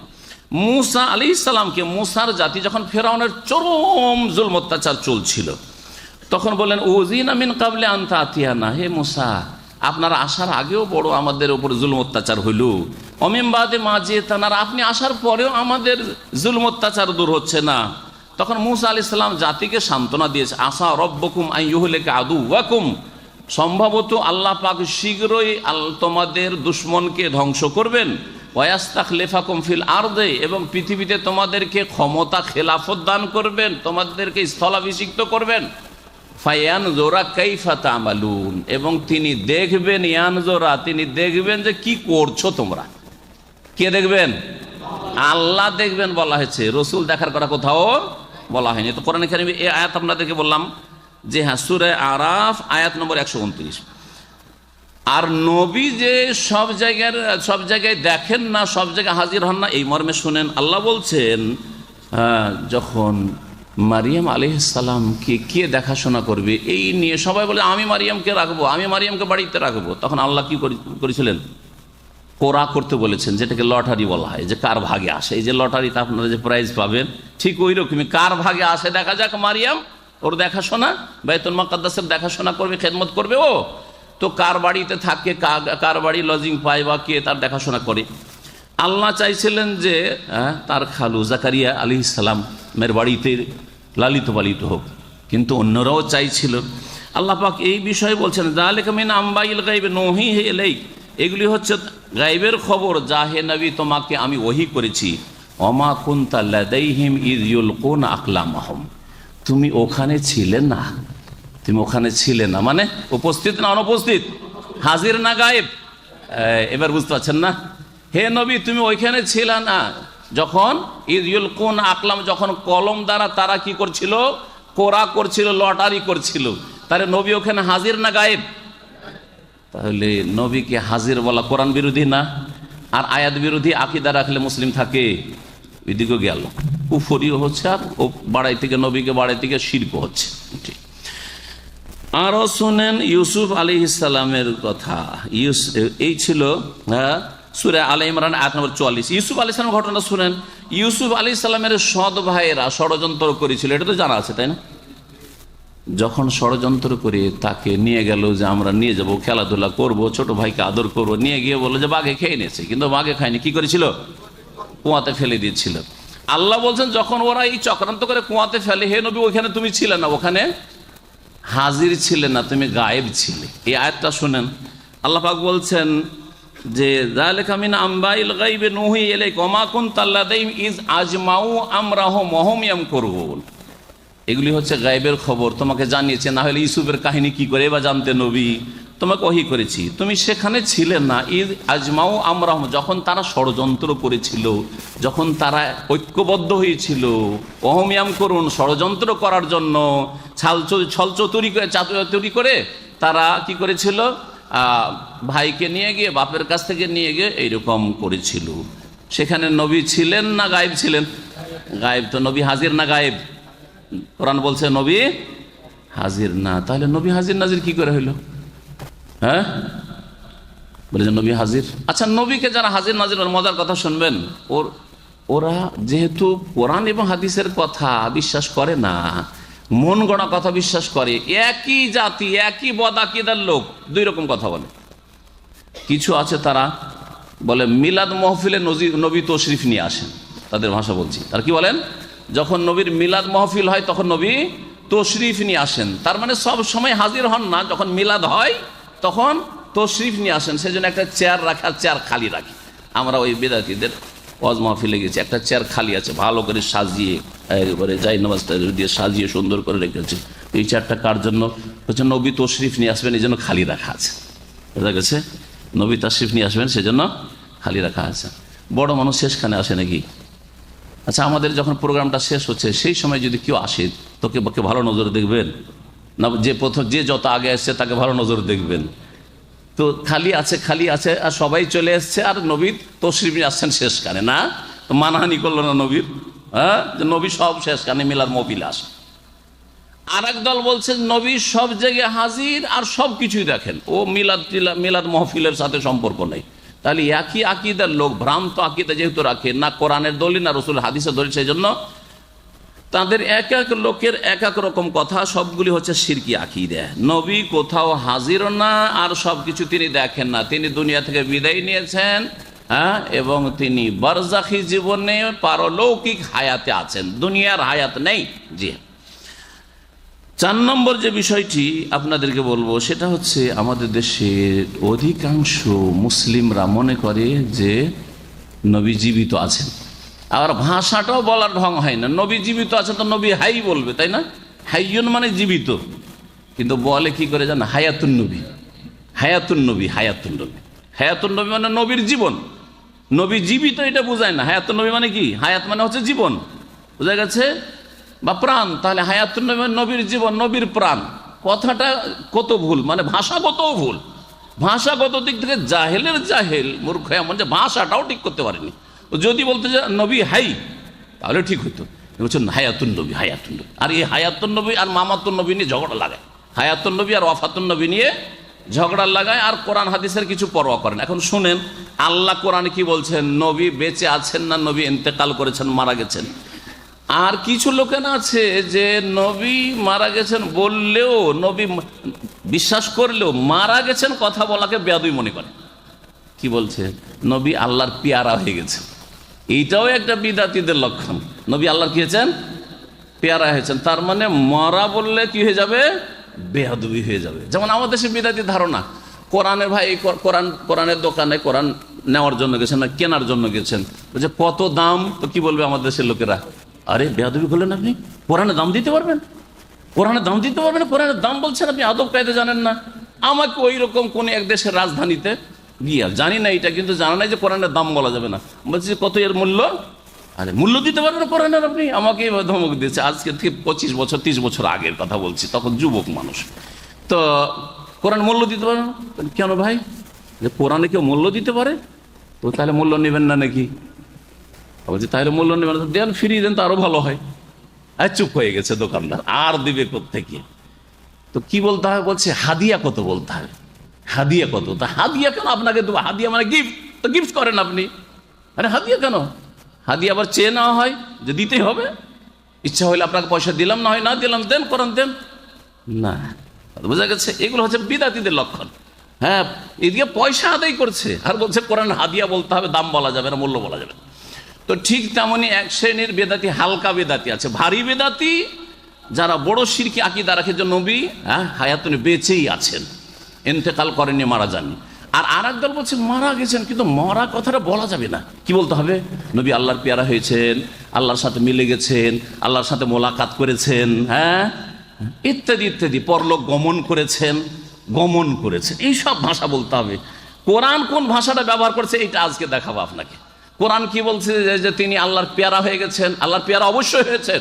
মুসা আলাইহিস সালামকে, মুসার জাতি যখন ফেরাউনের চরম জুলম অত্যাচার চলছিল, তখন বলেন উযিনা মিন ক্বাবলি আন তাতিয়ানা, হে মুসা আপনার আসার আগেও বড় আমাদের উপর জুলম অত্যাচার হইল, অমিন বাদে মা জিতানা, আপনি আসার পরেও আমাদের জুলম অত্যাচার দূর হচ্ছে না। তখন মুসা আলাইহিস সালাম জাতিকে সান্ত্বনা দিয়েছে, আসা রব্বকুম আন ইউহলিকা আদুওয়াকুম, সম্ভবত আল্লাহ পাক শীঘ্রই তোমাদের দুশমনকে ধ্বংস করবেন, ওয়াস্তাখলিফাকুম ফিল আরদে, এবং পৃথিবীতে তোমাদেরকে ক্ষমতা, খেলাফত দান করবেন, তোমাদেরকে স্থলাভিষিক্ত করবেন। ফায়ানজুরা কাইফা তা'মালুন, এবং তিনি দেখবেন, ইয়ানজুরা তিনি দেখবেন যে কি করছো তোমরা। কে দেখবেন? আল্লাহ দেখবেন বলা হয়েছে, রসুল দেখার কথা কোথাও বলা হয়নি। তো কোরআনে কারিমে এই আয়াত আপনাদেরকে বললাম যে হ্যাঁ, সূরা আরাফ আয়াত নম্বর 129। আর নবী যে সব জায়গায় দেখেন না, সব জায়গায় হাজির হন না, এই মর্মে শুনেন। আল্লাহ বলছেন যখন মারিয়াম আলাইহিস সালামকে কে দেখাশোনা করবে এই নিয়ে সবাই বলে আমি মারিয়ামকে রাখবো, আমি মারিয়ামকে বাড়িতে রাখবো, তখন আল্লাহ কি করেছিলেন? কোরা করতে বলেছেন, যেটাকে লটারি বলা হয়, যে কার ভাগে আসে। এই যে লটারিতে আপনারা যে প্রাইজ পাবেন, ঠিক ওই রকমই কার ভাগে আসে দেখা যাক। মারিয়াম ওর দেখাশোনা, বাইতুল মুকাদ্দাসের দেখাশোনা করবে, খেদমত করবে ও। তো কার বাড়িতে থাকে, কার বাড়ি লজিং পায় বা কে তার দেখাশোনা করে। আল্লাহ চাইছিলেন যে তার খালু জাকারিয়া আলাইহিস সালামের বাড়িতে লালিত পালিত হোক, কিন্তু অন্যরাও চাইছিল। আল্লাহ পাক এই বিষয়ে বলছেন, যালিকা মিন আম্বাইল গায়ব নূহিহি ইলাইক, এগুলি হচ্ছে গায়েবের খবর, যা হে নবী তোমাকে আমি ওহী করেছি। ওমা কুনতা লাদাইহিম ইয ইউলকুনা আকলামাহুম, তুমি ওখানে ছিলে না। তুমি ওখানে ছিলে না মানে উপস্থিত না অনুপস্থিত, হাজির না গায়েব? এবার বুঝতে পারছেন না? হে নবী তুমি ওইখানে ছিলে না যখন ইয ইউলকুনা আকলাম, যখন কলম দ্বারা তারা কি করছিল? কোরা করছিল, লটারি করছিল। তাহলে নবী ওখানে হাজির না গায়েব? তাহলে নবীকে হাজির বলা কোরআন বিরোধী না? আর আয়াত বিরোধী আকীদা রাখলে মুসলিম থাকে? এদিকে গেল কুফরিও হচ্ছে, আর ও বাড়াই থেকে নবীকে বাড়াই থেকে শিরক হচ্ছে। আরো শুনেন ইউসুফ আলাইহিস সালামের কথা। এই ছিল সূরা আলে ইমরান আয়াত নম্বর 44। ইউসুফ আলাইহিস সালামের ঘটনা শুনেন। ইউসুফ আলাইহিস সালামের সৎ ভাইয়েরা ষড়যন্ত্র করেছিল, এটা তো জানা আছে তাই না? যখন ষড়যন্ত্র করে তাকে নিয়ে গেল যে আমরা নিয়ে যাব, খেলাধুলা করব, ছোট ভাইকে আদর করব, নিয়ে গিয়ে বললো যে বাঘে খেয়ে নিয়েছে, কিন্তু বাঘে খায়নি। কি করেছিল? কুয়াতে ফেলে দিয়েছিল। আল্লাহ বলছেন যখন ওরা এই চক্রান্ত করে কুয়াতে ফেলে, হে নবী ওখানে তুমি ছিলে না, ওখানে হাজির ছিলে না, তুমি গায়েব ছিলে। এই আয়াতটা শুনেন। আল্লাহ পাক বলছেন যে যালিকা মিন আম্বাইল গায়বি নুহি ইলাইকা ওয়া মা কুনতা লাদাইহিম ইয আজমাউ আমরাহুম ওয়া হুম ইয়ামকুরুন। এগুলি হচ্ছে গায়েবের খবর, তোমাকে জানিয়েছে। না হলে ইউসুফের কাহিনী কি করে বা জানতে নবী? তোমাকে ওহী করেছি, তুমি সেখানে ছিলে না। ইয আজমাউ আমরাহুম, যখন তারা ষড়যন্ত্র করেছিল, যখন তারা ঐক্যবদ্ধ হয়েছিল। ওয়া হুম ইয়ামকুরুন, ষড়যন্ত্র করার জন্য ছলচাতুরি করে তারা কি করেছিল? ভাইকে নিয়ে গিয়ে, বাপের কাছ থেকে নিয়ে গিয়ে এইরকম করেছিল। সেখানে নবী ছিলেন না গায়েব ছিলেন? গায়েব। তো নবী হাজির না গায়েব? কোরআন বলছে নবী হাজির না। তাহলে নবী হাজির নাজির কি করে হইল? হ্যাঁ বলে যে নবী হাজির। আচ্ছা, নবীকে যারা হাজির নাজির, মজার কথা শুনবেন, ওরা যেহেতু কোরআন এবং হাদিসের কথা বিশ্বাস করে না, মন গড়া কথা বিশ্বাস করে। একই জাতি, একই বদাকিদার লোক দুই রকম কথা বলে। কিছু আছে তারা বলে মিলাদ মহফিলে নবী তশরিফ নিয়ে আসেন, তাদের ভাষা বলছি। তারা কি বলেন? যখন নবীর মিলাদ মহফিল হয় তখন নবী তশরিফ নিয়ে আসেন। তার মানে সব সময় হাজির হন না, যখন মিলাদ হয় তখন তশরিফ নিয়ে আসেন। সেজন্য একটা চেয়ার রাখা, চেয়ার খালি রাখি। আমরা ওই বেদাতীদের ওয়াজ মাহফিলে গেছি, একটা চেয়ার খালি আছে, ভালো করে সাজিয়ে একেবারে যাই নামাজটা দিয়ে সাজিয়ে সুন্দর করে রেখেছে। এই চেয়ারটা কার জন্য? হচ্ছে নবী তশরিফ নিয়ে আসবেন, এই জন্য খালি রাখা আছে। বোঝা গেছে? নবী তশরিফ নিয়ে আসবেন সেজন্য খালি রাখা আছে। বড় মানুষ শেষখানে আসে নাকি? আচ্ছা, আমাদের যখন প্রোগ্রামটা শেষ হচ্ছে সেই সময় যদি কেউ আসে, তোকে ভালো নজর দেখবেন না? যে যত আগে আসছে তাকে ভালো নজর দেখবেন? তো খালি আছে আর সবাই চলে এসছে, আর নবী তশরিফ নিয়ে আসছেন শেষখানে। না মানহানি করলো না নবীর? হ্যাঁ, যে নবী সব শেষখানে মিলাদ মহফিলে আসে। আর এক দল বলছে নবী সব জায়গায় হাজির আর সব কিছুই দেখেন, ও মিলাদ মহফিলের সাথে সম্পর্ক নেই। তাহলে একই আকীদার লোক, ভ্রান্ত আকীদা যেহেতু রাখে না, কোরআনের দলিল না রসুল হাদিসের দলিল, সেই জন্য তাদের এক এক লোকের এক এক রকম কথা, সবগুলি হচ্ছে শিরকি আকীদা। নবী কোথাও হাজির না, আর সব কিছু তিনি দেখেন না। তিনি দুনিয়া থেকে বিদায় নিয়েছেন, হ্যাঁ, এবং তিনি বারজাখী জীবনে পারলৌকিক হায়াতে আছেন, দুনিয়ার হায়াত নেই। জি। 4 নম্বর যে বিষয়টি আপনাদেরকে বলবো সেটা হচ্ছে, আমাদের দেশের অধিকাংশ মুসলিমরা মনে করে যে নবী জীবিত আছেন। আবার ভাষাটাও বলার ঢং হয় না, নবী জীবিত আছেন তো নবী হাই বলবে, তাই না? হাইয়ুন মানে জীবিত, কিন্তু বলে কি করে জান? হায়াতুন নবী, হায়াতুন নবী, হায়াতুন নবী। হায়াতুন নবী মানে নবীর জীবন, নবী জীবিত এটা বোঝায় না। হায়াতুন নবী মানে কি? হায়াত মানে হচ্ছে জীবন, বোঝা গেছে, বা প্রাণ। তাহলে হায়াতুন নবী মানে নবীর জীবন, নবীর প্রাণ। কথাটা কত ভুল, মানে ভাষাগত ভুল। ভাষাগত দিক থেকে জাহেলের জাহেল, মূর্খ এমন যে ভাষাটাও ঠিক করতে পারেনি। যদি বলতে যে নবী হাই, তাহলে ঠিক হইতো। বলছেন হায়াতুন নবী, হায়াতুন নবী। আর এই হায়াতুন নবী আর মামাতুন নবী নিয়ে ঝগড়া লাগায়, হায়াতুন নবী আর ওয়াফাতুন নবী নিয়ে ঝগড়া লাগায়, আর কোরআন হাদিসের কিছু পরোয়া করেন। এখন শুনেন আল্লাহ কোরআনে কি বলছেন? নবী বেঁচে আছেন না নবী ইন্তেকাল করেছেন, মারা গেছেন। আর কিছু লোকের আছে যে নবী মারা গেছেন বললেও, নবী বিশ্বাস করলেও মারা গেছেন কথা বলাকে বেয়াদবি মনে করে। কি বলছে? নবী আল্লাহর পেয়ারা হয়ে গেছে। এইটাও একটা বিদাতীদের লক্ষণ। নবী আল্লাহর কি হয়েছেন? পেয়ারা হয়েছেন। তার মানে মরা বললে কি হয়ে যাবে? বেয়াদবি হয়ে যাবে। যেমন আমাদের দেশে বিদাতীর ধারণা, কোরআনের ভাই কোরআনের দোকানে কোরআন নেওয়ার জন্য গেছেন না কেনার জন্য গেছেন, বলছে কত দাম? তো কি বলবে আমাদের দেশের লোকেরা, আরে বেয়াদবি করলেন আপনি, কোরআনে দাম দিতে পারবেন? কোরআনে দাম দিতে পারবেন? কোরআনের দাম বলছেন আপনি, আদব কায়দা জানেন না। আমাকে ওই রকম কোন এক দেশের রাজধানীতে গিয়া, জানি না এটা, কিন্তু জানা নাই যে কোরআনের দাম বলা যাবে না, বলছে কত এর মূল্য? আরে মূল্য দিতে পারবেন না কোরআনের আপনি? আমাকে ধমক দিয়েছে, আজকে থেকে 25 বছর 30 বছর আগের কথা বলছি, তখন যুবক মানুষ। তো কোরআন মূল্য দিতে পারে না কেন ভাই? যে কোরআনে কেউ মূল্য দিতে পারে, তো তাহলে মূল্য নেবেন না নাকি? বলছি তাহলে মূল্য নেবেন না, দেন ফিরিয়ে দেন তো আরো ভালো হয়। আর চুপ হয়ে গেছে দোকানদার, আর দিবে কোত্থেকে? তো কি বলতে হবে? বলছে হাদিয়া কত বলতে হবে। হাদিয়া কত? তা হাদিয়া কেন আপনাকে দেবো? হাদিয়া মানে গিফট, তো গিফট করেন আপনি। আরে হাদিয়া কেন? হাদিয়া আবার চেয়ে নেওয়া হয় যে দিতেই হবে, ইচ্ছা হইলে আপনাকে পয়সা দিলাম, না হয় না দিলাম, দেন কোরআন দেন না। বোঝা গেছে? এগুলো হচ্ছে বিদাতীদের লক্ষণ। হ্যাঁ, এদিকে পয়সা আদায় করছে আর বলছে কোরআন হাদিয়া বলতে হবে, দাম বলা যাবে না, মূল্য বলা যাবে না। তো ঠিক তেমনি এক শ্রেণীর বেদাতি, হালকা বেদাতি আছে। ভারী বেদাতি যারা বড় শিরকি আকীদা রাখে যে নবী হায়াতুন বেঁচেই আছেন, ইন্তেকাল করেননি, মারা যাননি। আর আরেক দল বলছে মারা গেছেন, কিন্তু মরা কথাটা বলা যাবে না। কি বলতে হবে? নবী আল্লাহর পেয়ারা হয়েছেন, আল্লাহর সাথে মিলে গেছেন, আল্লাহর সাথে মোলাকাত করেছেন, হ্যাঁ ইত্যাদি ইত্যাদি, পরলোক গমন করেছেন, এইসব ভাষা বলতে হবে। কোরআন কোন ভাষাটা ব্যবহার করছে এটা আজকে দেখাবো আপনাকে। কোরআন কি বলছে? যে তিনি আল্লাহর পেয়ারা হয়ে গেছেন। আল্লাহর পেয়ারা অবশ্যই হয়েছেন,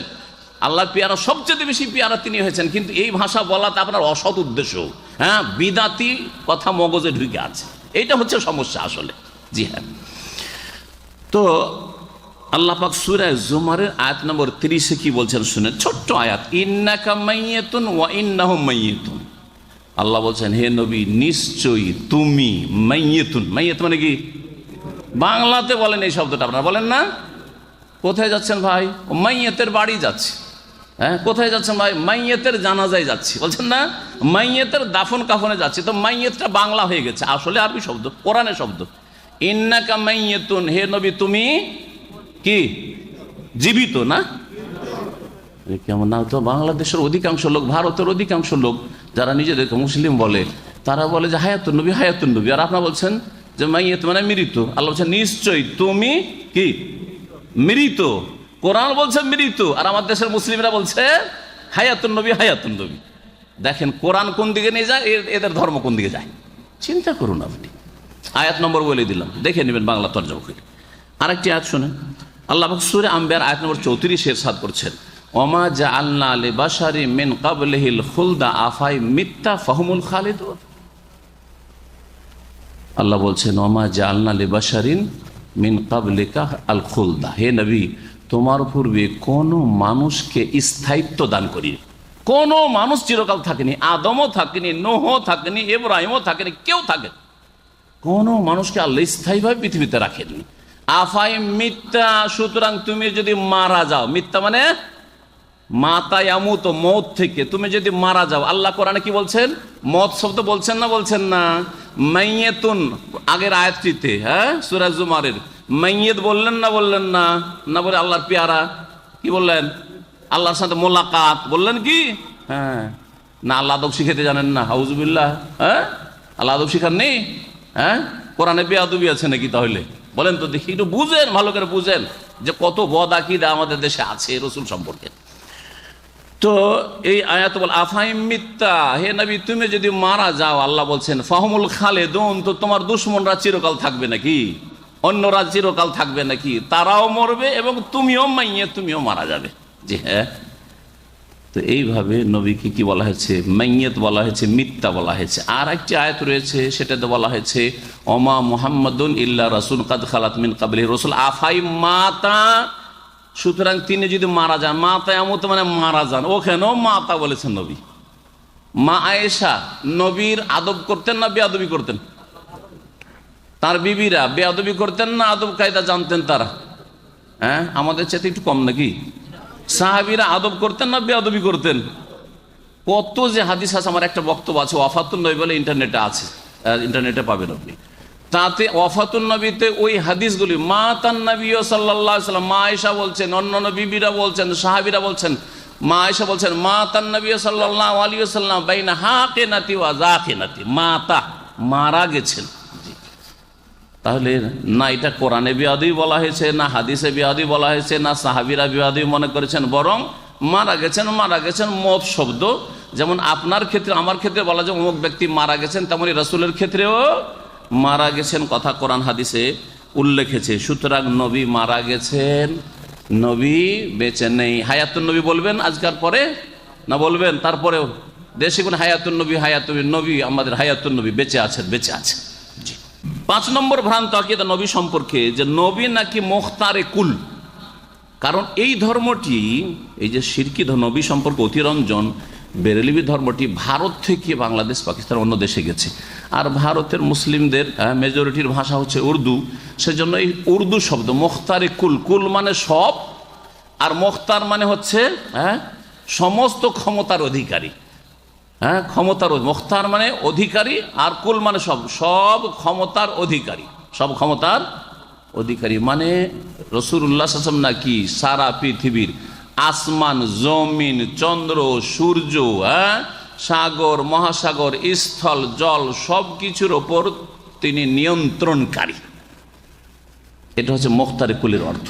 আল্লাহর পেয়ারা সবচেয়ে বেশি পেয়ারা তিনি হয়েছেন, কিন্তু এই ভাষা বলাতে আপনার অসৎ উদ্দেশ্য, হ্যাঁ বিদাতি কথা মগজে ঢুকে আছে, এইটা হচ্ছে সমস্যা আসলে। জি হ্যাঁ। তো আল্লাহ পাক সূরা জুমারের আয়াত নম্বর 30 কি বলছেন শুনেন, ছোট্ট আয়াত, ইন্নাকা মাইয়াতুন ওয়া ইন্নাহুম মাইয়াতুন। আল্লাহ বলছেন হে নবী নিশ্চয়ই তুমি মাইয়াতুন। মাইয়াত মানে কি? বাংলাতে বলেন এই শব্দটা, আপনারা বলেন না? কোথায় যাচ্ছেন ভাই? মাইয়াতের বাড়ি যাচ্ছে। হ্যাঁ, কোথায় যাচ্ছেন ভাই? মাইয়াতের জানাজায় যাচ্ছি, বলছেন না? মাইয়াতের দাফন কাফনে যাচ্ছি। তো মাইয়াতটা বাংলা হয়ে গেছে, আসলে আরবি শব্দ, কোরআনের শব্দ। ইন্নাকা মাইয়াতুন, হে নবী তুমি কি জীবিত না? কেমন না? তো বাংলাদেশের অধিকাংশ লোক, ভারতের অধিকাংশ লোক যারা নিজেদেরকে মুসলিম বলে, তারা বলে যে হায়াতুন নবী, হায়াতুন নবী, আর আপনারা বলছেন যে মাইয়াত মানে মৃত। আল্লাহ বলছেন নিশ্চয়ই তুমি কি মৃত। কোরআন বলছে মৃত, আর আমার দেশের মুসলিমরা বলছে হায়াতুন নবী, হায়াতুন নবী। দেখেন কোরআন কোন দিকে নিয়ে যায়, এদের ধর্ম কোন দিকে যায়, চিন্তা করুন আপনি। আয়াত নম্বর বলে দিলাম, দেখে নেবেন বাংলা তরজমা করে। আরেকটি আয়াত শুনেন, আল্লাহ পাক সূরা আম্বিয়ার আয়াত নম্বর 34 ইরশাদ করছেন, ওমা জাআলনা লিবাশারি মিন ক্বাবলিহিল খুলদা আফাই মিত্তা ফাহুমুল খালিদুন। আল্লাহ বলছেন ওমা জাআলনা লিবাশারিন মিন ক্বাবলিকা আল খুলদা, হে নবী তোমার পূর্বে কোন মানুষকে স্থায়িত্ব দান করি। কোন মানুষ চিরকাল থাকেনি, আদমও থাকেনি, নূহও থাকেনি, ইব্রাহিমও থাকেনি, কেউ থাকেনি। কোন মানুষকে আল্লাহ স্থায়ীভাবে পৃথিবীতে রাখেননি। আফাই মিথ্যা, সুতরাং তুমি যদি মারা যাও, মিথ্যা মানে মাতায়ামুত, মৌত থেকে তুমি যদি মারা যাও। আল্লাহ কোরআনে কি বলছেন? মত শব্দ বলছেন না, বলছেন না? মাইয়াতুন আগের আয়াতটিতে, হ্যাঁ সূরা জুমারের মাইয়াত বললেন না, বললেন না? না বলে আল্লাহর পেয়ারা কি বললেন? আল্লাহর সাথে মোলাকাত বললেন কি? হ্যাঁ না, আল্লাহ আদব শিখাতে জানেন না? আউযুবিল্লাহ। হ্যাঁ আল্লাহ আদব শিখাননি? হ্যাঁ কোরআনে বেয়াদবি আছে নাকি? তাহলে বলেন তো দেখি, একটু বুঝেন, ভালো করে বুঝেন যে কত বদ আকীদা আমাদের দেশে আছে রাসূল সম্পর্কে। তো এই আয়াত বল আফাই মিথ্যা, হে নবী তুমি যদি মারা যাও, আল্লাহ বলছেন ফাহুমুল খালিদুন, তো তোমার দুশমনরা চিরকাল থাকবে নাকি? অন্যরা চিরকাল থাকবে নাকি? তারাও মরবে এবং তুমিও মাইয়াত, তুমিও মারা যাবে। জি হ্যাঁ। তো এইভাবে নবীকে কি বলা হয়েছে? মাইয়াত বলা হয়েছে, মিথ্যা বলা হয়েছে। আর একটি আয়াত রয়েছে, সেটাতে বলা হয়েছে ওমা মুহাম্মাদুন ইল্লা রাসূল কাদ খালাত মিন ক্বাবলিহি রাসূল আফাই মাতা, সুতরাং তিনি যদি মারা যান, মাতায়ামুত মানে মারা যান, ওখানেও মাতা বলেছেন নবী। মা আয়েশা নবীর আদব করতেন না বেয়াদবি করতেন? তার বিবিরা বেয়াদবি করতেন না আদব কায়দা জানতেন তারা? হ্যাঁ আমাদের চেয়ে একটু কম নাকি? সাহাবীরা আদব করতেন না বেয়াদবি করতেন? কত যে হাদিস আছে, আমার একটা বক্তব্য আছে ওয়াফাতুন নবী বলে, ইন্টারনেটে আছে, ইন্টারনেটে পাবেন আপনি। তাতে ওয়াফাতুন নবীতে ওই হাদিসগুলি মাতান নবী সাল্লাল্লাহু আলাইহি ওয়াসাল্লাম, মা আয়েশা বলছেন, অন্যান্য বিবিরা বলছেন, সাহাবীরা বলছেন, মা আয়েশা বলছেন মাতান নবী সাল্লাল্লাহু আলাইহি ওয়াসাল্লাম বাইনা হাকিনাতি ওয়া যাকিনাতি। মাতা মারা গেছেন। তাহলে না এটা কোরআনে বিয়াদবি বলা হয়েছে, না হাদিসে বিয়াদবি বলা হয়েছে, না সাহাবীরা বিয়াদবি মনে করেছেন, বরং মারা গেছেন মত শব্দ যেমন আপনার ক্ষেত্রে আমার ক্ষেত্রে বলা যায় অমুক ব্যক্তি মারা গেছেন, তেমনি রাসূলের ক্ষেত্রেও মারা গেছেন কথা কোরআন হাদিসে উল্লেখ আছে। সুতরাং নবী মারা গেছেন, নবী বেঁচে নেই। হায়াতুন নবী বলবেন আজকাল পরে না বলবেন? তারপরেও দেশে কোন হায়াতুন নবী নবী আমাদের হায়াতুন নবী বেঁচে আছেন। জি। 5 নম্বর ভ্রান্ত আকীদা নবী সম্পর্কে, যে নবী নাকি মুখতারে কুল। কারণ এই ধর্মটি, এই যে শিরকি নবী সম্পর্কে অতিরঞ্জন, বেরেলভি ধর্মটি ভারত থেকে বাংলাদেশ, পাকিস্তান, অন্য দেশে গেছে। আর ভারতের মুসলিমদের মেজরিটির ভাষা হচ্ছে উর্দু, সেজন্য এই উর্দু শব্দ মুখতারে কুল, কুল মানে সব, আর মুখতার মানে হচ্ছে সমস্ত ক্ষমতার অধিকারী। ক্ষমতার মুখতার মানে অধিকারী, আর কুল মানে সব ক্ষমতার অধিকারী, সব ক্ষমতার অধিকারী। মানে রাসূলুল্লাহ সাল্লাল্লাহু আলাইহি ওয়াসাল্লাম নাকি সারা পৃথিবীর আসমান, জমিন, চন্দ্র, সূর্য, সাগর, মহাসাগর, স্থল, জল সব কিছুর ওপর তিনি নিয়ন্ত্রণকারী। এটা হচ্ছে মুখতারে কুলের অর্থ।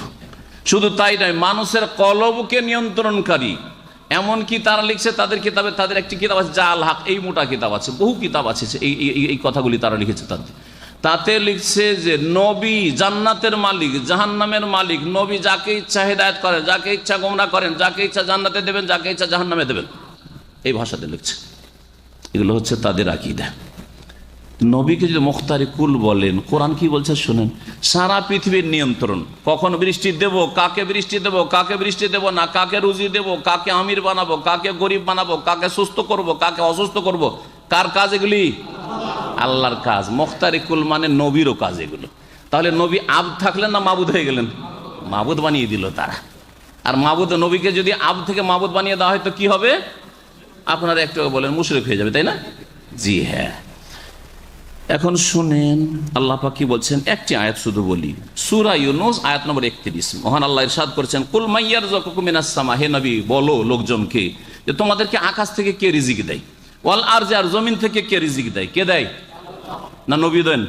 শুধু তাই নয়, মানুষের কলবকে নিয়ন্ত্রণকারী। এমনকি তারা লিখছে তাদের কিতাবে, তাদের একটি কিতাব আছে জাল হাক, এই মোটা কিতাব আছে, বহু কিতাব আছে, এই কথাগুলি তারা লিখেছে। তাতে লিখছে যে নবী জান্নাতের মালিক, জাহান্নামের মালিক। নবী যাকে ইচ্ছা হেদায়েত করেন, যাকে ইচ্ছা গোমরাহ করেন, যাকে ইচ্ছা জান্নাতে দেবেন, যাকে ইচ্ছা জাহান্নামে দেবেন, এই ভাষাতে লিখছে। এগুলো হচ্ছে তাদের আকীদা। নবীকে যদি মুখতারে কুল বলেন, কোরআন কি বলছে শুনেন, সারা পৃথিবীর নিয়ন্ত্রণ। কখন বৃষ্টি দেব, কাকে বৃষ্টি দেব, কাকে বৃষ্টি দেব না, কাকে রুজি দেব, কাকে আমির বানাবো, কাকে গরিব বানাবো, কাকে সুস্থ করব, কাকে অসুস্থ করব, কার কাজ এগুলি? আল্লাহর কাজ। মুখতারে কুল মানে নবীরও কাজ এগুলো। তাহলে নবী আব থাকলেন না মাবুদ হয়ে গেলেন? মাবুদ বানিয়ে দিল তারা। আর মাবুদ, নবীকে যদি আব থেকে মাবুদ বানিয়ে দেওয়া হয় তো কি হবে? আপনারা একটু বলেন মুশরিক হয়ে যাবে, তাই না? জি হ্যাঁ। এখন শুনেন আল্লাহ পাক কি বলছেন, একটি আয়াত শুধু বলি, সূরা ইউনূস আয়াত নম্বর 31। মহান আল্লাহ ইরশাদ করেছেন, কুল মাইয়ারযুকুকুম মিনাস সামা, হে নবী বলো লোকজনকে যে তোমাদেরকে আকাশ থেকে কে রিজিক দেয়, ওয়াল আরজি, আর জমিন থেকে কে রিজিক দেয়? কে দেয়? না নবী দেন?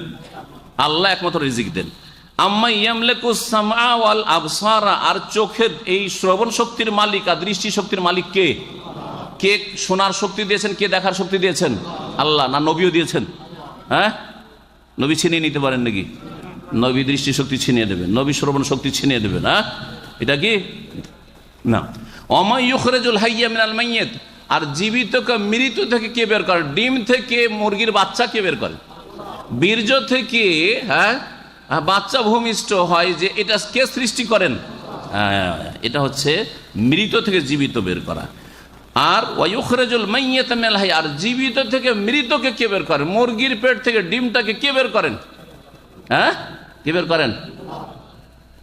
আল্লাহ একমাত্র রিজিক দেন। আম্মা ইয়ামলিকুস সামআ ওয়াল আবসারা, আর চোখের এই শ্রবণ শক্তির মালিক আর দৃষ্টি শক্তির মালিক কে? কে শোনার শক্তি দিয়েছেন, কে দেখার শক্তি দিয়েছেন? আল্লাহ। না নবীও দিয়েছেন? নবী ছিনিয়ে নিতে পারেন নাকি? নবী দৃষ্টি শক্তি ছিনিয়ে দেবেন, নবী শ্রবণ শক্তি ছিনিয়ে দেবেন? এটা কি না। ওমা ইউখরিজুল হাইয়্যা মিনাল মাইয়্যিত, আর জীবিতকে মৃত থেকে কে বের করে? ডিম থেকে মুরগির বাচ্চা কে বের করে? বীর্য থেকে বাচ্চা ভূমিষ্ঠ হয়, যে এটা কে সৃষ্টি করেন? এটা হচ্ছে মৃত থেকে জীবিত বের করা। আর ওয়ায়ুখরিজুল মাইয়্যিতা মিনাল হাইয়্যি, আর জীবিত থেকে মৃতকে কে বের করেন? মুরগির পেট থেকে ডিমটাকে কে বের করেন? কে বের করেন?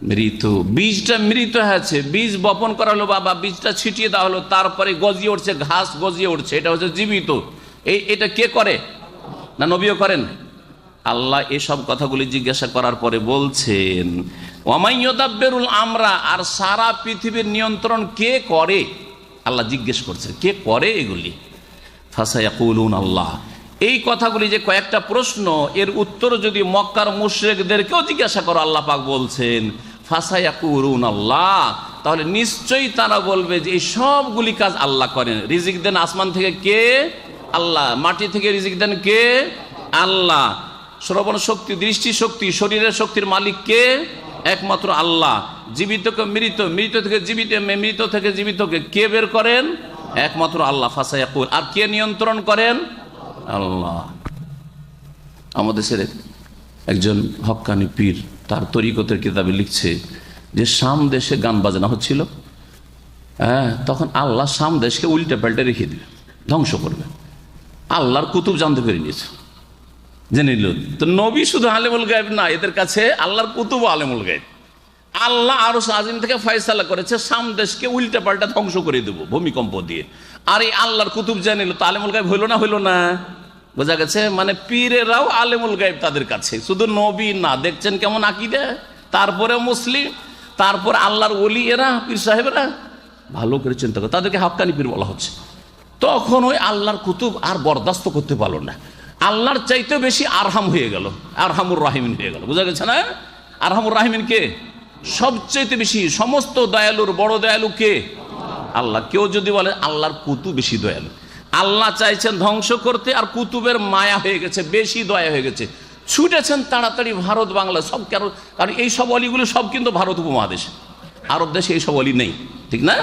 মৃত। বীজটা মৃত আছে, বীজ বপন করা হলো, বাবা বীজটা ছিটিয়ে দেওয়া হলো, তারপরে গজিয়ে উঠছে, ঘাস গজিয়ে উঠছে, এটা হচ্ছে জীবিত। এটা কে করে? না নবীও করেন? আল্লাহ এসব কথাগুলি জিজ্ঞাসা করার পরে বলছেন, ওয়ামাইয়ুদাব্বিরুল আমরা, আর সারা পৃথিবীর নিয়ন্ত্রণ কে করে? আল্লাহ জিজ্ঞেস করছে কে করে এগুলি। ফাসায়াকুলুন আল্লাহ। এই কথাগুলি যে কয়েকটা প্রশ্ন, এর উত্তর যদি মক্কার মুশরিকদেরকেও জিজ্ঞাসা করো, আল্লাহ পাক বলছেন ফাসায়াকুলুন আল্লাহ, তাহলে নিশ্চয়ই তারা বলবে যে এই সবগুলি কাজ আল্লাহ করেন। রিজিক দেন আসমান থেকে কে? আল্লাহ। মাটি থেকে রিজিক দেন কে? আল্লাহ। শ্রবণ শক্তি, দৃষ্টি শক্তি, শরীরের শক্তির মালিক কে? একমাত্র আল্লাহ। জীবিতকে মৃত, মৃত থেকে জীবিত, মৃত থেকে জীবিতকে কে বের করেন? একমাত্র আল্লাহ। ফাসায়াকুল, আর কে নিয়ন্ত্রণ করেন? আল্লাহ। আমাদের দেশের একজন হক্কানি পীর তার তরিকতের কিতাবে লিখছে যে শাম দেশে গান বাজনা হচ্ছিল, তখন আল্লাহ শাম দেশকে উল্টে পাল্টে রেখে দিবে, ধ্বংস করবে। আল্লাহর কুতুব জানতে পেরে নিয়েছে, জেনে নিল। তো নবী শুধু আলেমুল গায়েব না, এদের কাছে আল্লাহর কুতুব আলেমুল গায়েব। আল্লাহ আরশ আজিম থেকে ফয়সালা করেছে শাম দেশকে উল্টে পাল্টা ধ্বংস করে দেবো ভূমিকম্প দিয়ে। আর এই আল্লাহর কুতুব জেনে নিল, তো আলেমুল গায়েব হইল না? হইল না? বোঝা গেছে? মানে পীরেরাও আলেমুল গায়েব তাদের কাছে, শুধু নবী না। দেখছেন কেমন আকীদা? তারপরে মুসলিম, তারপর আল্লাহর ওলি, এরা পীর সাহেবরা ভালো করে চিন্তা করে, তাদেরকে হাক্কানি পীর বলা হচ্ছে। তখন ওই আল্লাহর কুতুব আর বরদাস্ত করতে পারলো না, আল্লাহর চাইতেও বেশি আরহাম হয়ে গেল, আরহামুর রাহিমিন হয়ে গেল। বুঝা গেছে না? আরহামুর রাহিমিন কে? সবচাইতে বেশি, সমস্ত দয়ালুর বড় দয়ালু কে? আল্লাহ। কেউ যদি বলে আল্লাহর কুতুব বেশি দয়ালু, আল্লাহ চাইছেন ধ্বংস করতে, আর কুতুবের মায়া হয়ে গেছে, বেশি দয়া হয়ে গেছে, ছুটেছেন তাড়াতাড়ি ভারত বাংলা সব। কারণ এই সব অলিগুলো সব কিন্তু ভারত উপমহাদেশে, আরব দেশে এই সব অলি নেই, ঠিক না?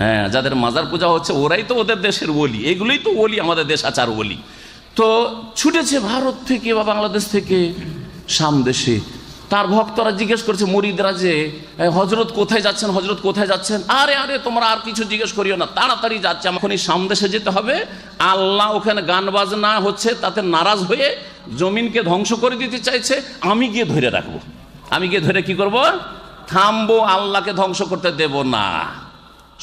হ্যাঁ, যাদের মাজার পূজা হচ্ছে ওরাই তো ওদের দেশের ওলি, এগুলোই তো ওলি, আমাদের দেশ আচার ওলি। তো ছুটেছে ভারত থেকে বা বাংলাদেশ থেকে সামদেশে। তার ভক্তরা জিজ্ঞেস করছে মুরিদরা যে হজরত কোথায় যাচ্ছেন, হজরত কোথায় যাচ্ছেন? আরে আরে তোমরা আর কিছু জিজ্ঞেস করিও না, তাড়াতাড়ি যাচ্ছে, এখন এই সামদেশে যেতে হবে। আল্লাহ ওখানে গান বাজনা হচ্ছে, তাতে নারাজ হয়ে জমিনকে ধ্বংস করে দিতে চাইছে, আমি গিয়ে ধরে রাখবো। আমি গিয়ে ধরে কি করব? থামবো, আল্লাহকে ধ্বংস করতে দেব না।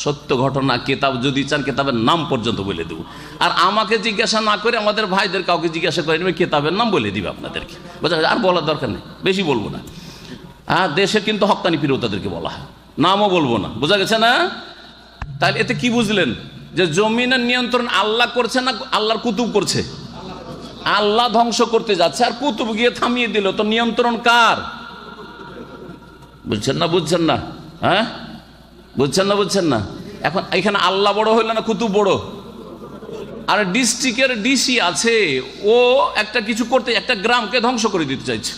সত্য ঘটনা, কেতাব যদি চান কেতাবের নাম পর্যন্ত বলে দেবো। আর আমাকে জিজ্ঞাসা না করে আমাদের ভাইদের কাউকে জিজ্ঞাসা করে নেবে, কেতাবের নাম বলে দিবে আপনাদেরকে। বোঝা গেছে? আর বলার দরকার নেই, বেশি বলবো না। দেশে কিন্তু হক্কানি পীর তাদেরকে বলা হয়, নামও বলবো না। বোঝা গেছে না? তাহলে এতে কি বুঝলেন? যে জমিনের নিয়ন্ত্রণ আল্লাহ করছে না আল্লাহর কুতুব করছে? আল্লাহ ধ্বংস করতে যাচ্ছে আর কুতুব গিয়ে থামিয়ে দিল, তো নিয়ন্ত্রণ কার? বুঝছেন না? বুঝছেন না? হ্যাঁ, বুঝছেন না? বুঝছেন না? এখন এখানে আল্লাহ বড় হইল না কুতুব বড়? আর ডিস্ট্রিক্টের ডিসি আছে, ও একটা কিছু করতে, একটা গ্রামকে ধ্বংস করে দিতে চাইছে।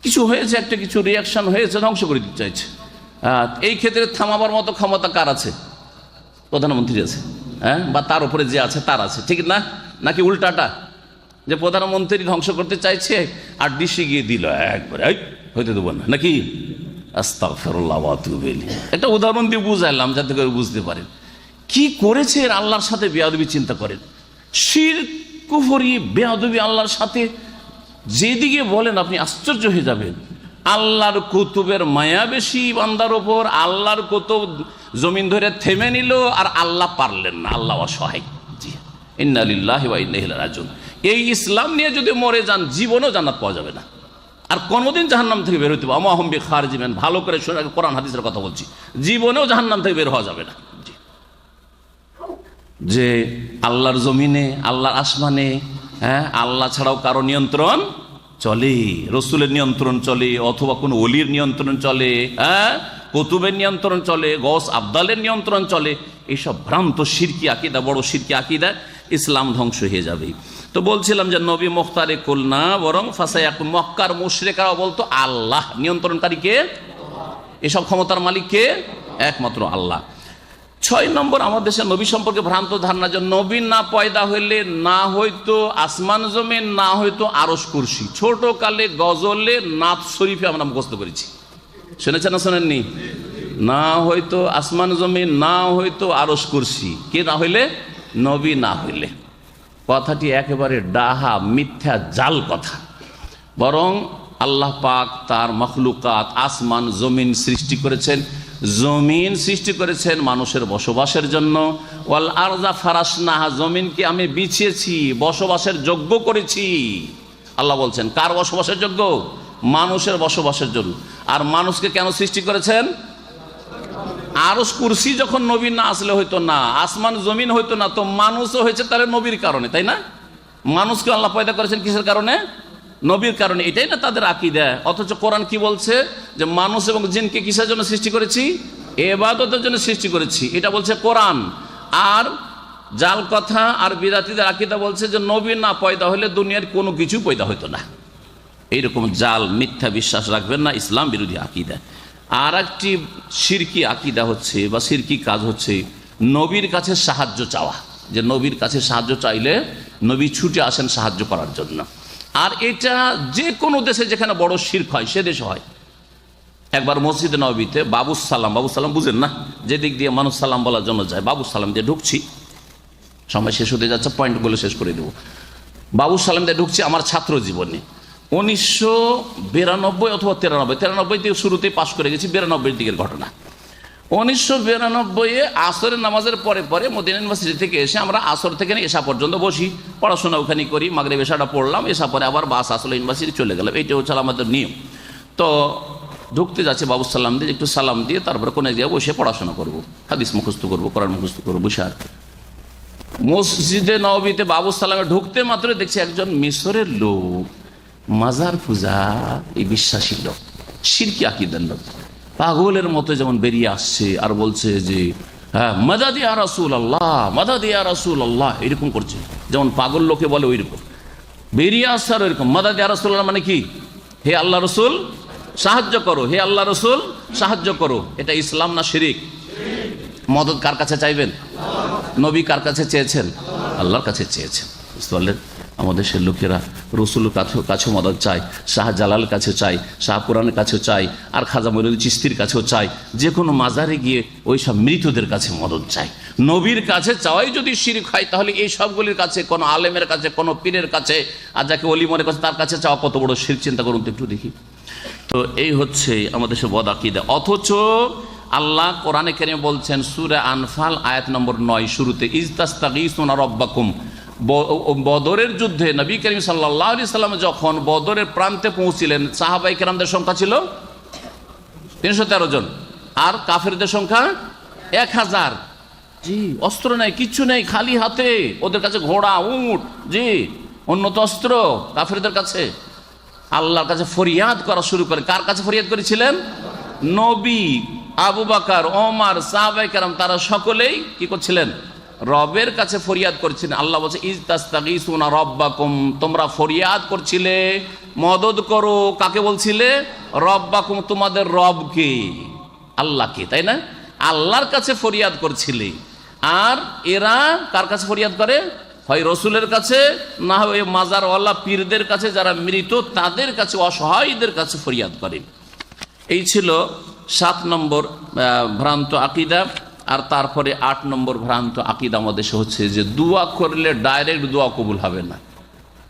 কিছু হয়েছে, একটা কিছু রিয়াকশন হয়েছে, ধ্বংস করে দিতে চাইছে। এই ক্ষেত্রে থামাবার মতো ক্ষমতা কার আছে? প্রধানমন্ত্রী আছে, হ্যাঁ, বা তার উপরে যে আছে তার আছে, ঠিক না? নাকি উল্টাটা, যে প্রধানমন্ত্রী ধ্বংস করতে চাইছে আর ডিসি গিয়ে দিল একবারে হইতে দেবো না, নাকি? আস্তাগফিরুল্লাহ ওয়া আতুবু ইলাইহি। একটা উদাহরণ দিয়ে বুঝাইলাম যাতে করে বুঝতে পারেন কি করেছে। আল্লাহর সাথে বেয়াদবি চিন্তা করেন, শিরক কুফরি বেয়াদবি আল্লাহর সাথে যেদিকে বলেন আপনি আশ্চর্য হয়ে যাবেন। আল্লাহর কুতুবের মায়া বেশি বান্দার ওপর, আল্লাহর কুতুব জমিন ধরে থেমে নিল আর আল্লাহ পারলেন না, আল্লাহ অসহায়। জি, ইন্না লিল্লাহি ওয়া ইন্না ইলাইহি রাজিউন। এই ইসলাম নিয়ে যদি মরে যান জীবনেও জান্নাত পাওয়া যাবে না, আর কোনোদিন জাহান্নাম থেকে বের হইতে পারবে। আমা হুম বিখারিজিন, ভালো করে শুনে, কোরআন হাদিসের কথা বলছি, জীবনেও জাহান্নাম থেকে বের হওয়া যাবে না। যে আল্লাহর জমিনে, আল্লাহর আসমানে, হ্যাঁ, আল্লাহ ছাড়াও কারো নিয়ন্ত্রণ চলে? রসুলের নিয়ন্ত্রণ চলে, অথবা কোনো ওলির নিয়ন্ত্রণ চলে, হ্যাঁ, কুতুবের নিয়ন্ত্রণ চলে, গস আবদালের নিয়ন্ত্রণ চলে। এইসব ভ্রান্ত শিরকি আকিদা, বড় শিরকি আকিদা, ইসলাম ধ্বংস হয়ে যাবে। তো বলছিলাম যে নবী মুখতারে কুল না, বরং ফাসায়াকুন, মক্কার মুশরিকরাও বলতো আল্লাহ নিয়ন্ত্রণকারী কে? এসব ক্ষমতার মালিক কে? একমাত্র আল্লাহ। 6 নম্বর, আমার দেশের নবী সম্পর্কে ভ্রান্ত ধারণা, যে নবী না পয়দা হইলে না হয়তো আসমান জমিন, না হয়তো আরশ কুরসি। ছোট কালে গজলে নাথ শরীফে আমরা মুখস্থ করেছি, শুনেছেন না শোনেননি? না হয়তো আসমান জমিন, না হয়তো আরশ কুরসি, কে না হইলে? নবী না হইলে। কথাটি একেবারে ডাহা, মিথ্যা, জাল কথা। বরং আল্লাহ পাক তার মখলুকাত, আসমান জমিন সৃষ্টি করেছেন, জমিন সৃষ্টি করেছেন মানুষের বসবাসের জন্য। ওয়াল আরজা ফারাশনাহা, জমিনকে আমি বিছিয়েছি, বসবাসের যোগ্য করেছি। আল্লাহ বলছেন কার বসবাসের যোগ্য? মানুষের বসবাসের জন্য। আর মানুষকে কেন সৃষ্টি করেছেন? আরশ কুরসি যখন নবী না আসলে হইতো না, আসমান জমিন হইতো না, তো মানুষও হয়েছে তাহলে নবীর কারণে, তাই না? মানুষকে আল্লাহ পয়দা করেছেন কিসের কারণে? নবীর কারণে। এটাই না তাদের আকীদা। অথচ কোরআন কি বলছে? যে মানুষ এবং জিনকে কিসের জন্য সৃষ্টি করেছি? ইবাদতের জন্য সৃষ্টি করেছি, এটা বলছে কোরআন। আর জাল কথা আর বিদাতীদের আকীদা বলছে যে নবী না পয়দা হলে দুনিয়ার কোনো কিছু পয়দা হইতো না। এইরকম জাল মিথ্যা বিশ্বাস রাখবেন না, ইসলাম বিরোধী আকীদা। আর একটি শিরকি আকীদা হচ্ছে, বা শিরকি কাজ হচ্ছে নবীর কাছে সাহায্য চাওয়া, যে নবীর কাছে সাহায্য চাইলে নবী ছুটে আসেন সাহায্য করার জন্য। আর এটা যে কোনো দেশে যেখানে বড় শিরক হয় সে দেশে হয়। একবার মসজিদে নববীতে বাবুস সালাম বুঝেন না, যেদিক দিয়ে মানুষ সালাম বলার জন্য যায়, বাবুস সালাম দিয়ে ঢুকছি, সময় শেষ হতে যাচ্ছে, পয়েন্টগুলো শেষ করে দেবো। বাবুস সালাম দিয়ে ঢুকছি আমার ছাত্র জীবনে 1992 অথবা 93 দিয়ে শুরুতে পাশ করে গেছি, 92 দিকের ঘটনা। 1992 আসরের নামাজের পরে পরে মদিনা ইউনিভার্সিটি থেকে এসে আমরা আসর থেকে এশা পর্যন্ত বসি, পড়াশোনা ওখানে করি, মাগরিব এশাটা পড়লাম, এশা পরে আবার বাস আসলে ইউনিভার্সিটি চলে গেলাম। এইটা হচ্ছে আমাদের নিয়ম। তো ঢুকতে যাচ্ছে বাবু সালাম দিয়ে, একটু সালাম দিয়ে তারপরে কোনে দিয়ে বসে পড়াশোনা করবো, হাদিস মুখস্থ করবো, কোরআন মুখস্থ করবো, বসে আর মসজিদে নববীতে বাবু সালামে ঢুকতে মাত্র দেখছি একজন মিশরের লোক, মাজার পূজা এই বিশ্বাসী লোক, শিরকি আকীদার লোক, পাগলের মতো যেমন বেরিয়ে আসছে আর বলছে যে হ্যাঁ মাদাদ ইয়া রাসূলুল্লাহ, মাদাদ ইয়া রাসূলুল্লাহ, এরকম করছে যেমন পাগল লোকে বলে ওই রকম বেরিয়ে আসছে। আর ওইরকম মাদাদ ইয়া রাসূলুল্লাহ মানে কি? হে আল্লাহ রসুল সাহায্য করো, হে আল্লাহ রসুল সাহায্য করো। এটা ইসলাম না শিরিক? মদদ কার কাছে চাইবেন? নবী কার কাছে চেয়েছেন? আল্লাহর কাছে চেয়েছেন। বুঝতে পারলেন? আমাদের সে লোকেরা রসুলের কাছে মদদ চায়, শাহজালালের কাছে চাই, শাহপুরানের কাছেও চাই, আর খাজা মঈনুদ্দিন চিশতির কাছেও চাই, যে কোনো মাজারে গিয়ে ওই সব মৃতদের কাছে মদদ চাই। নবীর কাছে চাওয়াই যদি শিরক হয়, তাহলে এই সবগুলির কাছে, কোনো আলেমের কাছে, কোনো পীরের কাছে, আর যাকে অলি মনে করছে তার কাছে চাওয়া কত বড় শিরক, চিন্তা করুন তো একটু দেখি। তো এই হচ্ছে আমাদের সে বদ আকীদা। অথচ আল্লাহ কোরআনে কারিমে বলছেন সূরা আনফাল আয়াত নম্বর 9 শুরুতে, ইজতাস্তাগীসুনা রাব্বাকুম, বদরের যুদ্ধে নবী করিম সাল্লাল্লাহু আলাইহি সাল্লাম যখন বদরের প্রান্তে পৌঁছিলেন, সাহাবায়ে কেরামদের সংখ্যা ছিল 313 জন, আর কাফেরদের সংখ্যা 1000। জি, অস্ত্র নাই, কিচ্ছু নেই, খালি হাতে। ওদের কাছে ঘোড়া, উট, জি, উন্নত অস্ত্র কাফেরদের কাছে। আল্লাহর কাছে ফরিয়াদ করা শুরু করে। কার কাছে ফরিয়াদ করেছিলেন? নবী, আবু বকর, ওমর, সাহাবায়ে কেরাম, তারা সকলেই কি করছিলেন? রবের কাছে ফরিয়াদ করছিলেন। আল্লাহ বলছে ইজতাস্তাগীসুনা রাব্বাকুম, তোমরা ফরিয়াদ করছিলে, মদদ করো। কাকে বলছিলে? রব্বাকুম, তোমাদের রবকে, আল্লাহকে, তাই না? আল্লাহর কাছে ফরিয়াদ করছিলে। আর এরা কার কাছে ফরিয়াদ করে? হয় রসুলের কাছে, না হয় মাজারওয়ালা পীরদের কাছে, যারা মৃত তাদের কাছে, অসহায়দের কাছে ফরিয়াদ করে। এই ছিল 7 নম্বর ভ্রান্ত আকীদা। আর তারপরে 8 নম্বর ভ্রান্ত আকীদা আমাদের হচ্ছে যে দোয়া করলে ডাইরেক্ট দোয়া কবুল হবে না।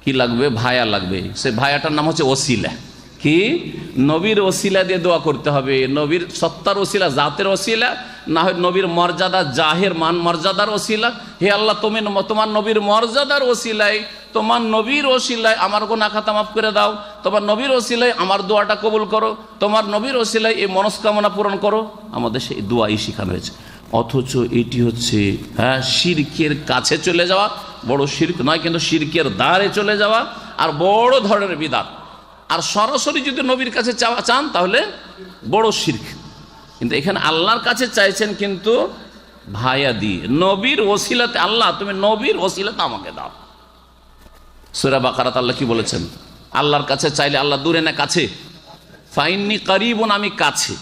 কি লাগবে? ভায়া লাগবে। সে ভায়াটার নাম হচ্ছে ওসিলা। কি? নবীর ওসিলা দিয়ে দোয়া করতে হবে। নবীর সত্তার ওসিলা, জাতের ওসিলা, না হয় নবীর মর্যাদা, জাহের মান মর্যাদার ওসিলা। হে আল্লাহ, তুমি তোমার নবীর মর্যাদার ওসিলায়, তোমার নবীর ওসিলায় আমার গুনাহ খাতা মাফ করে দাও, তোমার নবীর ওসিলায় আমার দোয়াটা কবুল করো, তোমার নবীর ওসিলায় এই মনস্কামনা পূরণ করো। আমাদের সেই দোয়াই শেখানো হয়েছে। অথচ এটি হচ্ছে শিরকের কাছে চলে যাওয়া। বড় শিরক নয়, কিন্তু শিরকের দ্বারে চলে যাওয়া, আর বড় ধরনের বিদআত। আর সরাসরি যদি নবীর কাছে চান তাহলে বড় শিরক। কিন্তু এখানে আল্লাহর কাছে চাইছেন, কিন্তু ভায়া দিয়ে, নবীর ওসিলাতে। আল্লাহ, তুমি নবীর ওসিলাতে আমাকে দাও। সূরা বাকারাত আল্লাহ কি বলেছেন? আল্লাহর কাছে চাইলে আল্লাহ দূরে না কাছে? ফাইন্নী কারিবুন, আমি কাছে।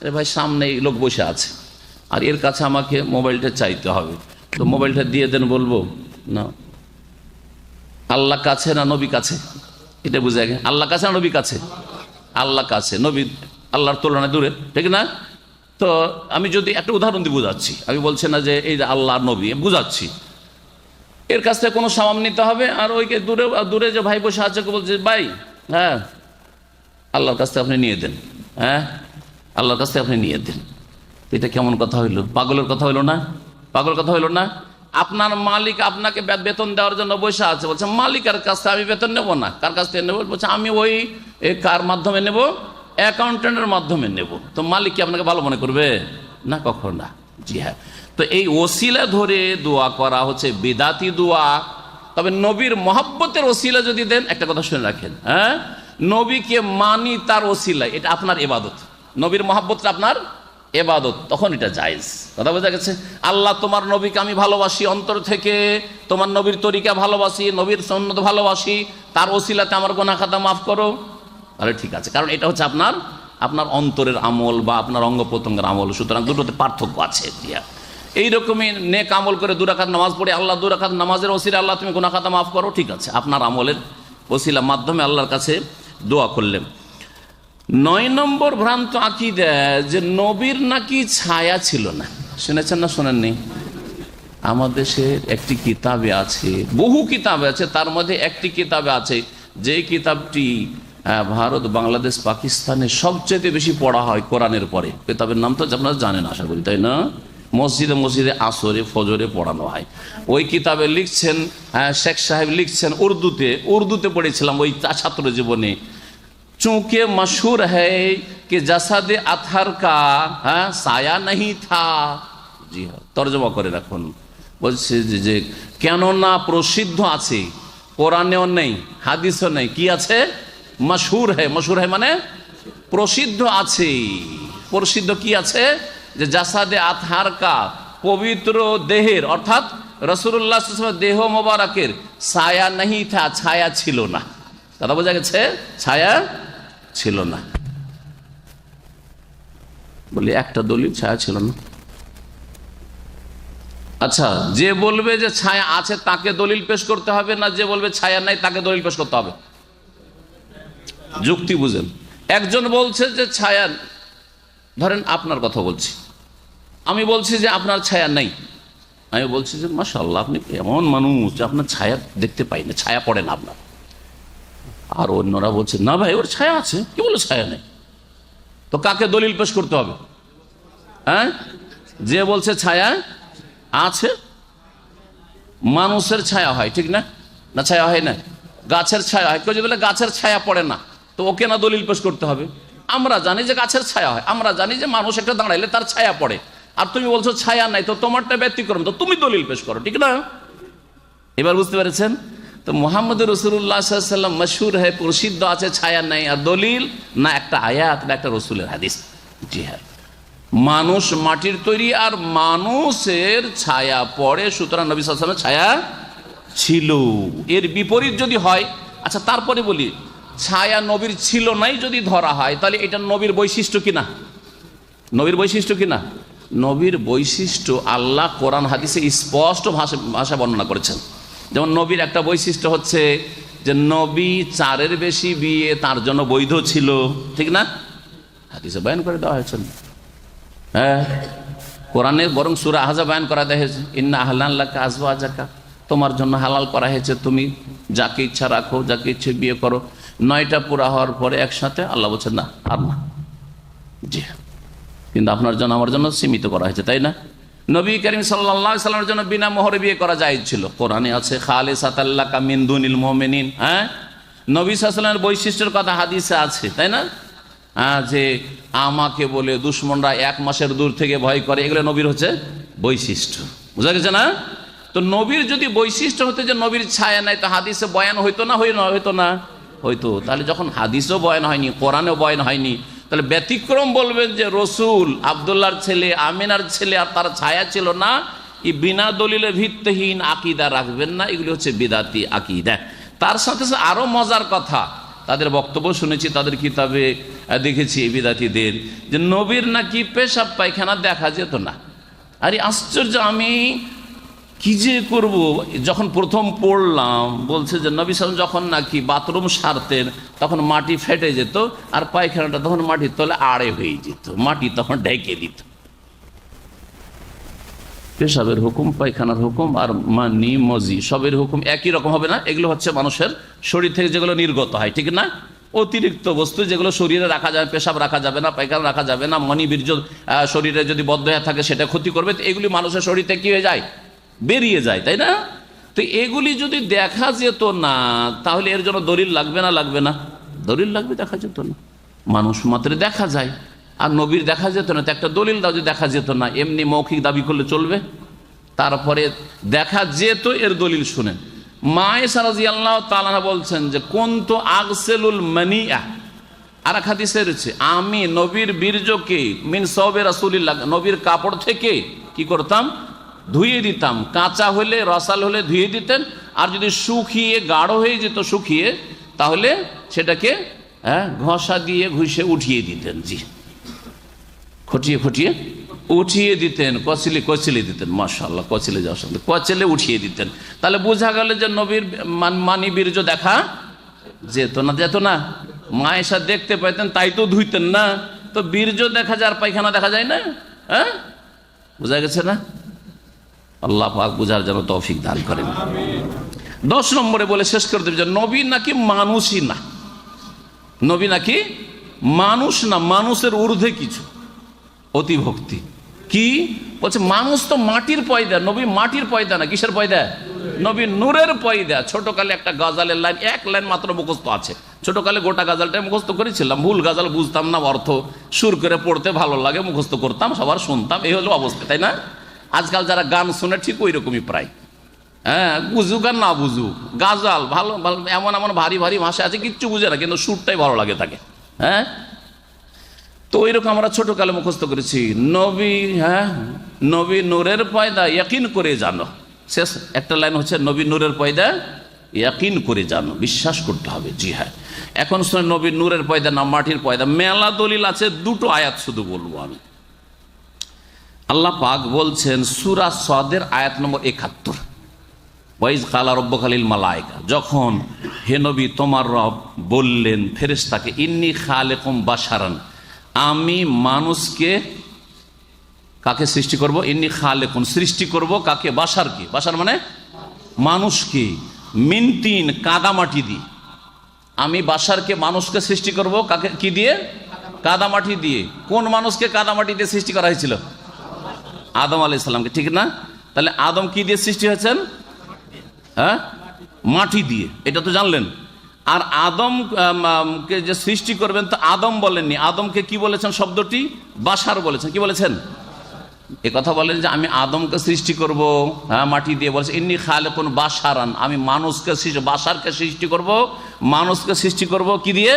আরে ভাই, সামনে লোক বসে আছে, আর এর কাছে আমাকে মোবাইলটা চাইতে হবে, তো মোবাইলটা দিয়ে দেন, বলবো না? আল্লাহ কাছে না নবী কাছে? এটা বুঝে আগে, আল্লাহ কাছে না নবী কাছে? আল্লাহ কাছে, নবী আল্লাহর তুলনায় দূরে, ঠিক না? তো আমি যদি একটা উদাহরণ দিয়ে বুঝাচ্ছি, আমি বলছি না যে এই যে আল্লাহ নবী, বুঝাচ্ছি। এর কাছ থেকে কোনো সামাম নিতে হবে, আর ওইকে দূরে দূরে যে ভাই বসে আছে বলছে, ভাই হ্যাঁ আল্লাহর কাছ থেকে আপনি নিয়ে দেন, হ্যাঁ আল্লাহর কাছ থেকে আপনি নিয়ে দেন। এটা কেমন কথা হইল? পাগলের কথা হইল না? পাগল কথা হইল না? আপনার মালিক আপনাকে বেতন দেওয়ার জন্য বসে আছে, বলছে মালিকের কাছ থেকে আমি বেতন নেব না। কার কাছ থেকে নেব? বলছে আমি ওই কার মাধ্যমে নেব? অ্যাকাউন্টেন্টের মাধ্যমে নেব। তো মালিক কি আপনাকে ভালো মনে করবে? না, কখনো না। জি হ্যাঁ। তো এই ওসিলা ধরে দোয়া করা হচ্ছে বিদাতি দোয়া। তবে নবীর মহব্বতের ওসিলা যদি দেন, একটা কথা শুনে রাখেন, হ্যাঁ, নবীকে মানি তার ওসিলায়, এটা আপনার ইবাদত। নবীর মহব্বতটা আপনার ইবাদত, তখন এটা জায়েজ। কথা বোঝা গেছে? আল্লাহ, তোমার নবীকে আমি ভালোবাসি অন্তর থেকে, তোমার নবীর তরিকা ভালোবাসি, নবীর সুন্নাত ভালোবাসি, তার ওসিলাতে আমার গুনাহ খাতা মাফ করো, তাহলে ঠিক আছে। কারণ এটা হচ্ছে আপনার অন্তরের আমল বা আপনার অঙ্গ প্রত্যঙ্গের আমল, সুতরাং দুটোতে পার্থক্য আছে। এইরকমই নেক আমল করে 2 রাকাত নামাজ পড়ে আল্লাহ 2 রাকাত নামাজের ওসিলা আল্লাহ তুমি গুনাহ খাতা মাফ করো, ঠিক আছে, আপনার আমলের ওসিলা মাধ্যমে আল্লাহর কাছে দোয়া করলেন। 9 নম্বর ভ্রান্ত আকীদা, যে নবীর নাকি ছায়া ছিল না। শুনেছেন না শোনেননি? আমাদের দেশের একটি কিতাবে আছে, বহু কিতাবে আছে, তার মধ্যে একটি কিতাবে আছে, যে কিতাবটি ভারত, বাংলাদেশ, পাকিস্তানে সবচেয়ে বেশি পড়া হয় কোরআনের পরে। কিতাবের নাম তো আপনারা জানেন আশা করি, তাই না? মসজিদে মসজিদে আসরে ফজরে পড়ানো হয়। ওই কিতাবে লিখছেন শেখ সাহেব, লিখছেন উর্দুতে পড়েছিলাম ওই ছাত্র জীবনে। चूंकि मशहूर है कि जसद अतहर का साया नहीं था। জি হ্যাঁ, তর্জমা করে রাখুন। বলছে যে কেননা প্রসিদ্ধ আছে, কোরআনেও নেই হাদিসও নেই, কি আছে? মশহুর হ্যায়। মশহুর হ্যায় মানে প্রসিদ্ধ আছে। প্রসিদ্ধ কি আছে? যে জাসাদে আতহার কা, পবিত্র দেহের, অর্থাৎ রাসূলুল্লাহ সাল্লাল্লাহু আলাইহি ওয়াসাল্লাম দেহ মোবারকের ছায়া नहीं था, ছায়া ছিল না। কথা বোঝা গেছে? ছায়া ছিল না। বলি একটা দলিল ছায়া ছিল না। আচ্ছা, যে বলবে যে ছায়া আছে তাকে দলিল পেশ করতে হবে না যে বলবে ছায়া নাই তাকে দলিল পেশ করতে হবে? যুক্তি বুঝেন। একজন বলছে যে ছায়া, ধরেন আপনার কথা বলছি, আমি বলছি যে আপনার ছায়া নাই, আমি বলছি যে মাশাআল্লাহ আপনি এমন মানুষ যে আপনার ছায়া দেখতে পাই না, ছায়া পড়ে না আপনার। আর অন্যরা বলছে না ভাই ওর ছায়া আছে, কি বলে ছায়া নেই? তো কাকে দলিল পেশ করতে হবে? হ্যাঁ, যে বলছে ছায়া আছে। মানুষের ছায়া হয়, ঠিক না? না ছায়া হয় না? গাছের ছায়া হয়। কেউ যদি বলে গাছের ছায়া পড়ে না, তো ওকে না দলিল পেশ করতে হবে? আমরা জানি যে গাছের ছায়া হয়, আমরা জানি যে মানুষ একটা দাঁড়াইলে তার ছায়া পড়ে, আর তুমি বলছো ছায়া নাই, তো তোমারটা ব্যতিক্রম, তো তুমি দলিল পেশ করো, ঠিক না? এবার বুঝতে পেরেছেন? তো মুহাম্মদ রাসূলুল্লাহ সাল্লাল্লাহু আলাইহি ওয়াসাল্লাম মশহুর হ্যায়, প্রসিদ্ধ আছে, ছায়া নাই, আর দলিল না একটা আয়াত না একটা রসুলের হাদিস। জি হ্যাঁ, মানুষ মাটির তৈরি আর মানুষের ছায়া পড়ে, সুতরাং নবী সাল্লাল্লাহু আলাইহি ওয়াসাল্লামের ছায়া ছিল। এর বিপরীত যদি হয়, আচ্ছা তারপরে বলি ছায়া নবীর ছিল নাই যদি ধরা হয়, তাহলে এটা নবীর বৈশিষ্ট্য কিনা? নবীর বৈশিষ্ট্য কিনা? নবীর বৈশিষ্ট্য আল্লাহ কোরআন হাদিসে স্পষ্ট ভাষা বর্ণনা করেছেন। যেমন নবীর একটা বৈশিষ্ট্য হচ্ছে যে নবী 4-এর বেশি বিয়ে তার জন্য বৈধ ছিল, ঠিক না? হাদিসে বয়ান করে দেওয়া হয়েছে। হ্যাঁ, কোরআনে বরং সূরা আহজাব বয়ান করা হয়েছে, ইন্না আহলান লাকা আজওয়াজাকা, তোমার জন্য হালাল করা হয়েছে, তুমি যাকে ইচ্ছা রাখো, যাকে ইচ্ছে বিয়ে করো। 9টা পুরা হওয়ার পরে একসাথে আল্লাহ বলছেন না, আর না। জি, কিন্তু আপনার জন্য আমার জন্য সীমিত করা হয়েছে, তাই না? নবী করিম সাল্লাল্লাহু আলাইহি ওয়াসাল্লামের জন্য বিনা মোহরে বিয়ে করা জায়েজ ছিল, কোরআনে আছে খালিসাতাল লাকা মিন দুনিল মুমিনিন। হ্যাঁ, নবী সাল্লাল্লাহু আলাইহি ওয়াসাল্লামের বৈশিষ্ট্যের কথা হাদিসে আছে, তাই না? যে আমাকে বলে দুশমনরা 1 মাসের দূর থেকে ভয় করে, এগুলো নবীর হচ্ছে বৈশিষ্ট্য। বুঝা গেছে না? তো নবীর যদি বৈশিষ্ট্য হতো যে নবীর ছায়া নাই, তো হাদিসে বয়ান হইতো না? হইতো না? হইতো। তাহলে যখন হাদিসও বয়ান হয়নি, কোরআনেও বয়ান হয়নি, তাহলে ব্যতিক্রম বলবেন যে রসুল আব্দুল্লাহর ছেলে আমিনার ছেলে আর তার ছায়া ছিল না, এই বিনা দলিলে ভিত্তিহীন আকীদা রাখবেন না। এগুলি হচ্ছে বিদাতি আকীদা। তার সাথে আরো মজার কথা, তাদের বক্তব্য শুনেছি, তাদের কিতাবে দেখেছি এই বিদাতিদের, যে নবীর নাকি পেশাব পায়খানা দেখা যেত না। আরে আশ্চর্য, আমি কি যে করব, যখন প্রথম পড়লাম বলছে যে নবী সাল্লাল্লাহু আলাইহি ওয়াসাল্লাম যখন নাকি বাথরুম সারতেন তখন মাটি ফেটে যেত, আর পায়খানাটা তখন মাটির তলে আড়ে হয়ে যেত, মাটি তখন ঢেকে দিত। পেশাবের হুকুম, পায়খানার হুকুম আর মানি মজি সবের হুকুম একই রকম হবে না? এগুলো হচ্ছে মানুষের শরীর থেকে যেগুলো নির্গত হয়, ঠিক না? অতিরিক্ত বস্তু যেগুলো শরীরে রাখা যাবে, পেশাব রাখা যাবে না, পায়খানা রাখা যাবে না, মনি বীর্য শরীরে যদি বদ্ধ হয়ে থাকে সেটা ক্ষতি করবে, তো এগুলি মানুষের শরীর থেকে কি হয়ে যায়? বেরিয়ে যায়, তাই না? তো এগুলি যদি দেখা যেত না, তাহলে এর জন্য দলিল লাগবে না? লাগবে না? দলিল লাগবে। দেখা যেত না, মানুষ মাত্র দেখা যায়, আর নবীর দেখা যেত না, তো একটা দলিল দাও যে দেখা যেত না। এমনি মৌখিক দাবি করলে চলবে? তারপরে দেখা যেত, এর দলিল শুনেন। মা আয়েশা রাদিয়াল্লাহু তাআলা বলছেন যে কুনতু আগসিলুল মানিয়া, আর এক হাদিসে রয়েছে, আমি নবীর বীর্যকে মিন সাওবে রাসূলিল্লাহ, নবীর কাপড় থেকে কি করতাম? ধুয়ে দিতাম। কাঁচা হলে, রসাল হলে ধুয়ে দিতেন, আর যদি শুকিয়ে গাঢ় হয়ে যেত শুকিয়ে, তাহলে সেটাকে ঘষা দিয়ে ঘষে উঠিয়ে দিতেন। জি, খটিয়ে খটিয়ে উঠিয়ে দিতেন, কচলে দিতেন। মাশাআল্লাহ, কচলে যাওয়ার সঙ্গে কচলে উঠিয়ে দিতেন। তাহলে বোঝা গেল যে নবীর মানি বীর্য দেখা যেত না। যেত না? মা আয়েশা দেখতে পাইতেন, তাই তো ধুইতেন না। তো বীর্য দেখা যায় আর পায়খানা দেখা যায় না? হ্যাঁ, বোঝা গেছে না? আল্লাহ পাক বুঝার যেন তৌফিক দান করেন। 10 নম্বরে বলে শেষ করে দেবে যে নবী নাকি মানুষই না। নবী নাকি মানুষ না, মানুষের ঊর্ধ্বে কিছু, অতিভক্তি। কি বলছে? মানুষ তো মাটির পয়দা, নবী মাটির পয়দা না। কিসের পয়দা? নবী নূরের পয়দা। ছোটকালে একটা গজালের লাইন, 1 লাইন মাত্র মুখস্থ আছে। ছোটকালে গোটা গজালটা মুখস্থ করেছিলাম, ভুল গজাল বুঝতাম না অর্থ, সুর করে পড়তে ভালো লাগে, মুখস্থ করতাম, সবার শুনতাম, এই হলো অবস্থা, তাই না? আজকাল যারা গান শোনে ঠিক ওই রকমই প্রায়, হ্যাঁ, বুঝুক আর না বুঝুক, গাজাল ভালো ভালো এমন এমন ভারী ভারী ভাষা আছে, কিচ্ছু বুঝে না, কিন্তু সুরটাই ভালো লাগে তাকে। হ্যাঁ, তো ওই রকম আমরা ছোটকালে মুখস্থ করেছি নবী, হ্যাঁ, নবী নূরের পয়দা ইয়াকিন করে জানো। শেষ একটা লাইন হচ্ছে নবী নূরের পয়দা ইয়াকিন করে জানো, বিশ্বাস করতে হবে। জি হ্যাঁ, এখন শুনে নবী নূরের পয়দা না মাটির পয়দা, মেলা দলিল আছে। দুটো আয়াত শুধু বলবো আমি। আল্লাহ পাক বলছেন সূরা সাদের আয়াত নম্বর ৭১, ওয়াইজ কালা রব্বুকা লিল মালায়েকা, যখন হে নবী তোমার রব বললেন ফেরেশতাকে ইন্নী খালিকুম বাশারান, আমি মানুষকে, কাকে সৃষ্টি করব? ইন্নী খালিকুন, সৃষ্টি করব কাকে? বাশারকে। বাশার মানে মানুষকে, মিন তিন, কাদামাটি দিয়ে। আমি বাশারকে, মানুষকে সৃষ্টি করব কাকে? কি দিয়ে? কাদামাটি দিয়ে। কোন মানুষকে কাদামাটি দিয়ে সৃষ্টি করা হয়েছিল? আদম আলাইহিস সালামকে, ঠিক না? তাহলে আদম কি দিয়ে সৃষ্টি হয়েছেন? হ্যাঁ, মাটি দিয়ে, এটা তো জানলেন। আর আদমকে যে সৃষ্টি করবেন তো আদম বলেননি, আদমকে কি বলেছেন? শব্দটি বাশার বলেছেন। কি বলেছেন? এ কথা বলেন যে আমি আদমকে সৃষ্টি করব, হ্যাঁ, মাটি দিয়ে। বলেছে ইন্নী খালিকুন বাশারান, আমি মানুষকে বাশারকে সৃষ্টি করব, মানুষকে সৃষ্টি করব কি দিয়ে?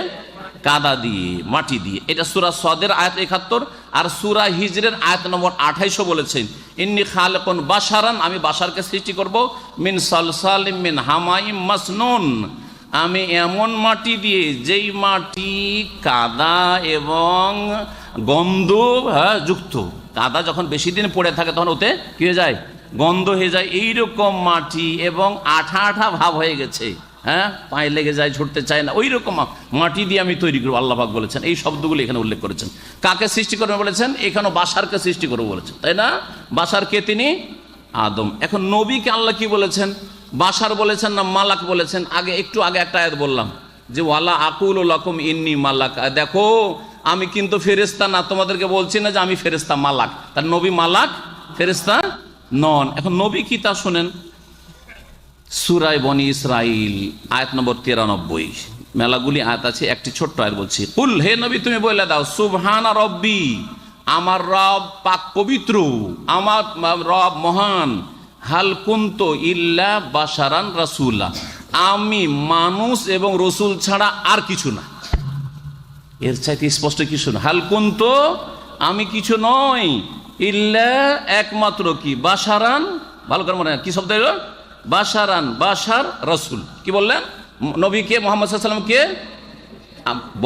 কাদা দিয়ে, মাটি দিয়ে। এটা সূরা সাদের আয়াত ৭১। আর সূরা হিজরের আয়াত নম্বর ২৮ বলেছেন ইন্নী খালিকুন বাশারান, আমি বাশারকে সৃষ্টি করব মিন সালসালিম মিন হামাইম মাসনুন, আমি এমন মাটি দিয়ে যেই মাটি কাদা এবং গন্ধ, হ্যাঁ, যুক্ত। কাদা যখন বেশি দিন পড়ে থাকে তখন ওতে কি হয়ে যায়? গন্ধ হয়ে যায়। এইরকম মাটি এবং আঠা আঠা ভাব হয়ে গেছে, হ্যাঁ, পায়ে লেগে যায়, ছুটতে চায় না, ওই রকম মাটি দিয়ে আমি তৈরি করবো। আল্লাহ পাক বলেছেন, এই শব্দগুলো এখানে উল্লেখ করেছেন। কাকে সৃষ্টি করবেন বলেছেন? এখানে বাশারকে সৃষ্টি করবো বলেছেন, তাই না? বাশারকে, তিনি আদম। এখন নবীকে আল্লাহ কি বলেছেন? বাশার বলেছেন না মালাক বলেছেন? একটু আগে একটা আয়াত বললাম যে ওয়ালা আকুলু লাকুম ইন্নী মালাক, দেখো আমি কিন্তু ফেরেশতা না, তোমাদেরকে বলছি না যে আমি ফেরেশতা, মালাক। তার নবী মালাক, ফেরেশতা নন। এখন নবী কি তা শুনেন। সূরা বনী ইসরাইল আয়াত নম্বর ৯৩, মেলাগুলি আয়াত আছে, একটি ছোট্ট আয়াত বলছি। কুল, হে নবী তুমি বলে দাও, সুবহানা রব্বি, আমার রব পাক পবিত্র, আমার রব মহান, হাল কুনতু ইল্লা বাশারান রাসূলা, আমি মানুষ এবং রসুল ছাড়া আর কিছু না। এর চাইতে স্পষ্ট কিছু না। হাল কুনতু, আমি কিছু নই, ইল্লা, একমাত্র কি, বাশারান, ভালো করে মনে হয় কি শব্দ এলো? বাশারান, বাশার, রাসূল। কি বললেন? নবীকে, মুহাম্মদ সাল্লাল্লাহু আলাইহি ওয়াসাল্লামকে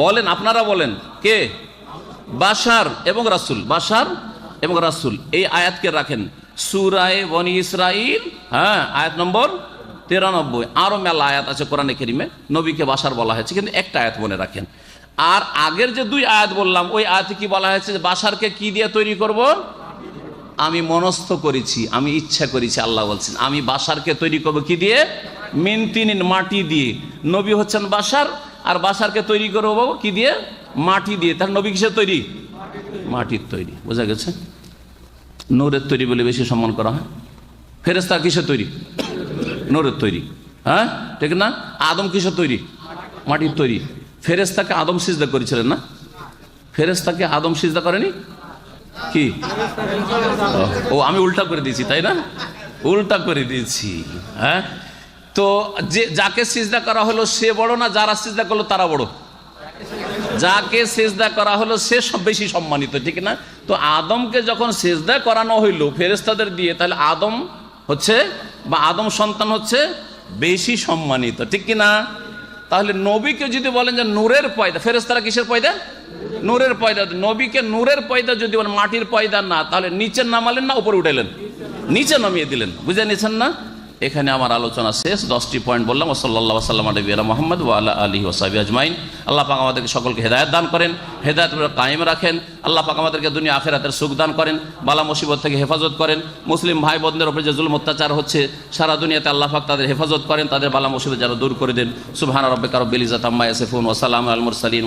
বলেন, আপনারা বলেন কে? বাশার এবং রাসূল, বাশার এবং রাসূল। এই আয়াতকে রাখেন সূরা বনী ইসরাইল, হ্যাঁ, আয়াত নম্বর ৯৩। আরো মেলা আয়াত আছে কোরআনে কারীমে নবীকে বাশার বলা হয়েছে, কিন্তু একটা আয়াত মনে রাখেন। আর আগের যে দুই আয়াত বললাম, ওই আয়াতে কি বলা হয়েছে? বাশারকে কি দিয়ে তৈরি করব? আমি মনস্থ করেছি, আমি ইচ্ছা করেছি। আল্লাহ বলছেন আমি বাশারকে তৈরি করব কি দিয়ে? মিন তিনিন, মাটি দিয়ে। নবী হচ্ছেন বাশার, আর বাশারকে তৈরি করব কি দিয়ে? মাটি দিয়ে। তার নবী কিসের তৈরি? মাটির তৈরি। বোঝা গেছে? নূরের তৈরি বলে বেশি সম্মান করা হয়। ফেরেশতা কিসের তৈরি? নূরের তৈরি, হ্যাঁ, ঠিক না? আদম কিসের তৈরি? মাটির তৈরি। ফেরেশতাকে আদম সিজদা করেছিলেন না? ফেরেশতাকে আদম সিজদা করেনি কি? ও, আমি উল্টা করে দিয়েছি, তাই না? উল্টা করে দিয়েছি, হ্যাঁ। তো যাকে সিজদা করা হলো সে বড় না যারা সিজদা করলো তারা বড়? যাকে সিজদা করা হলো সে সব বেশি সম্মানিত, ঠিক না? তো আদমকে যখন সিজদা করানো হইলো ফেরেশতাদের দিয়ে, তাহলে আদম হচ্ছে বা আদম সন্তান হচ্ছে বেশি সম্মানিত, ঠিক কি না? তাহলে নবীকে যদি বলেন যে নূরের পয়দা, ফেরেশতারা কিসের পয়দা? নূরের পয়দা। নবীকে নূরের পয়দা যদি বলেন, মাটির পয়দা না, তাহলে নিচে নামালেন না উপরে উঠাইলেন? নিচে নামিয়ে দিলেন। বুঝে নিয়েছেন না? এখানে আমার আলোচনা শেষ। 10টি পয়েন্ট বললাম। সাল্লাল্লাহু আলাইহি ওয়া সাল্লাম নবিয়্যিনা মুহাম্মদ ওয়া আলা আলিহি ওয়া সাহবিহি আজমাইন। আল্লাহ পাক আমাদেরকে সকলকে হেদায়েত দান করেন, হেদায়েত কায়েম রাখেন। আল্লাহ পাক আমাদেরকে দুনিয়া আখিরাতের সুখ দান করেন, বালা মুসিবত থেকে হেফাজত করেন। মুসলিম ভাই বোনদের উপরে যে জুলুম অত্যাচার হচ্ছে সারা দুনিয়াতে, আল্লাহ পাক তাদের হেফাজত করেন, তাদের বালা মুসিবত যেন দূর করে দেন। সুবহানা রাব্বিকা রাব্বিল ইজ্জাতি আম্মা ইয়াসিফুন ওয়া সালামুন আলাল মুরসালিন।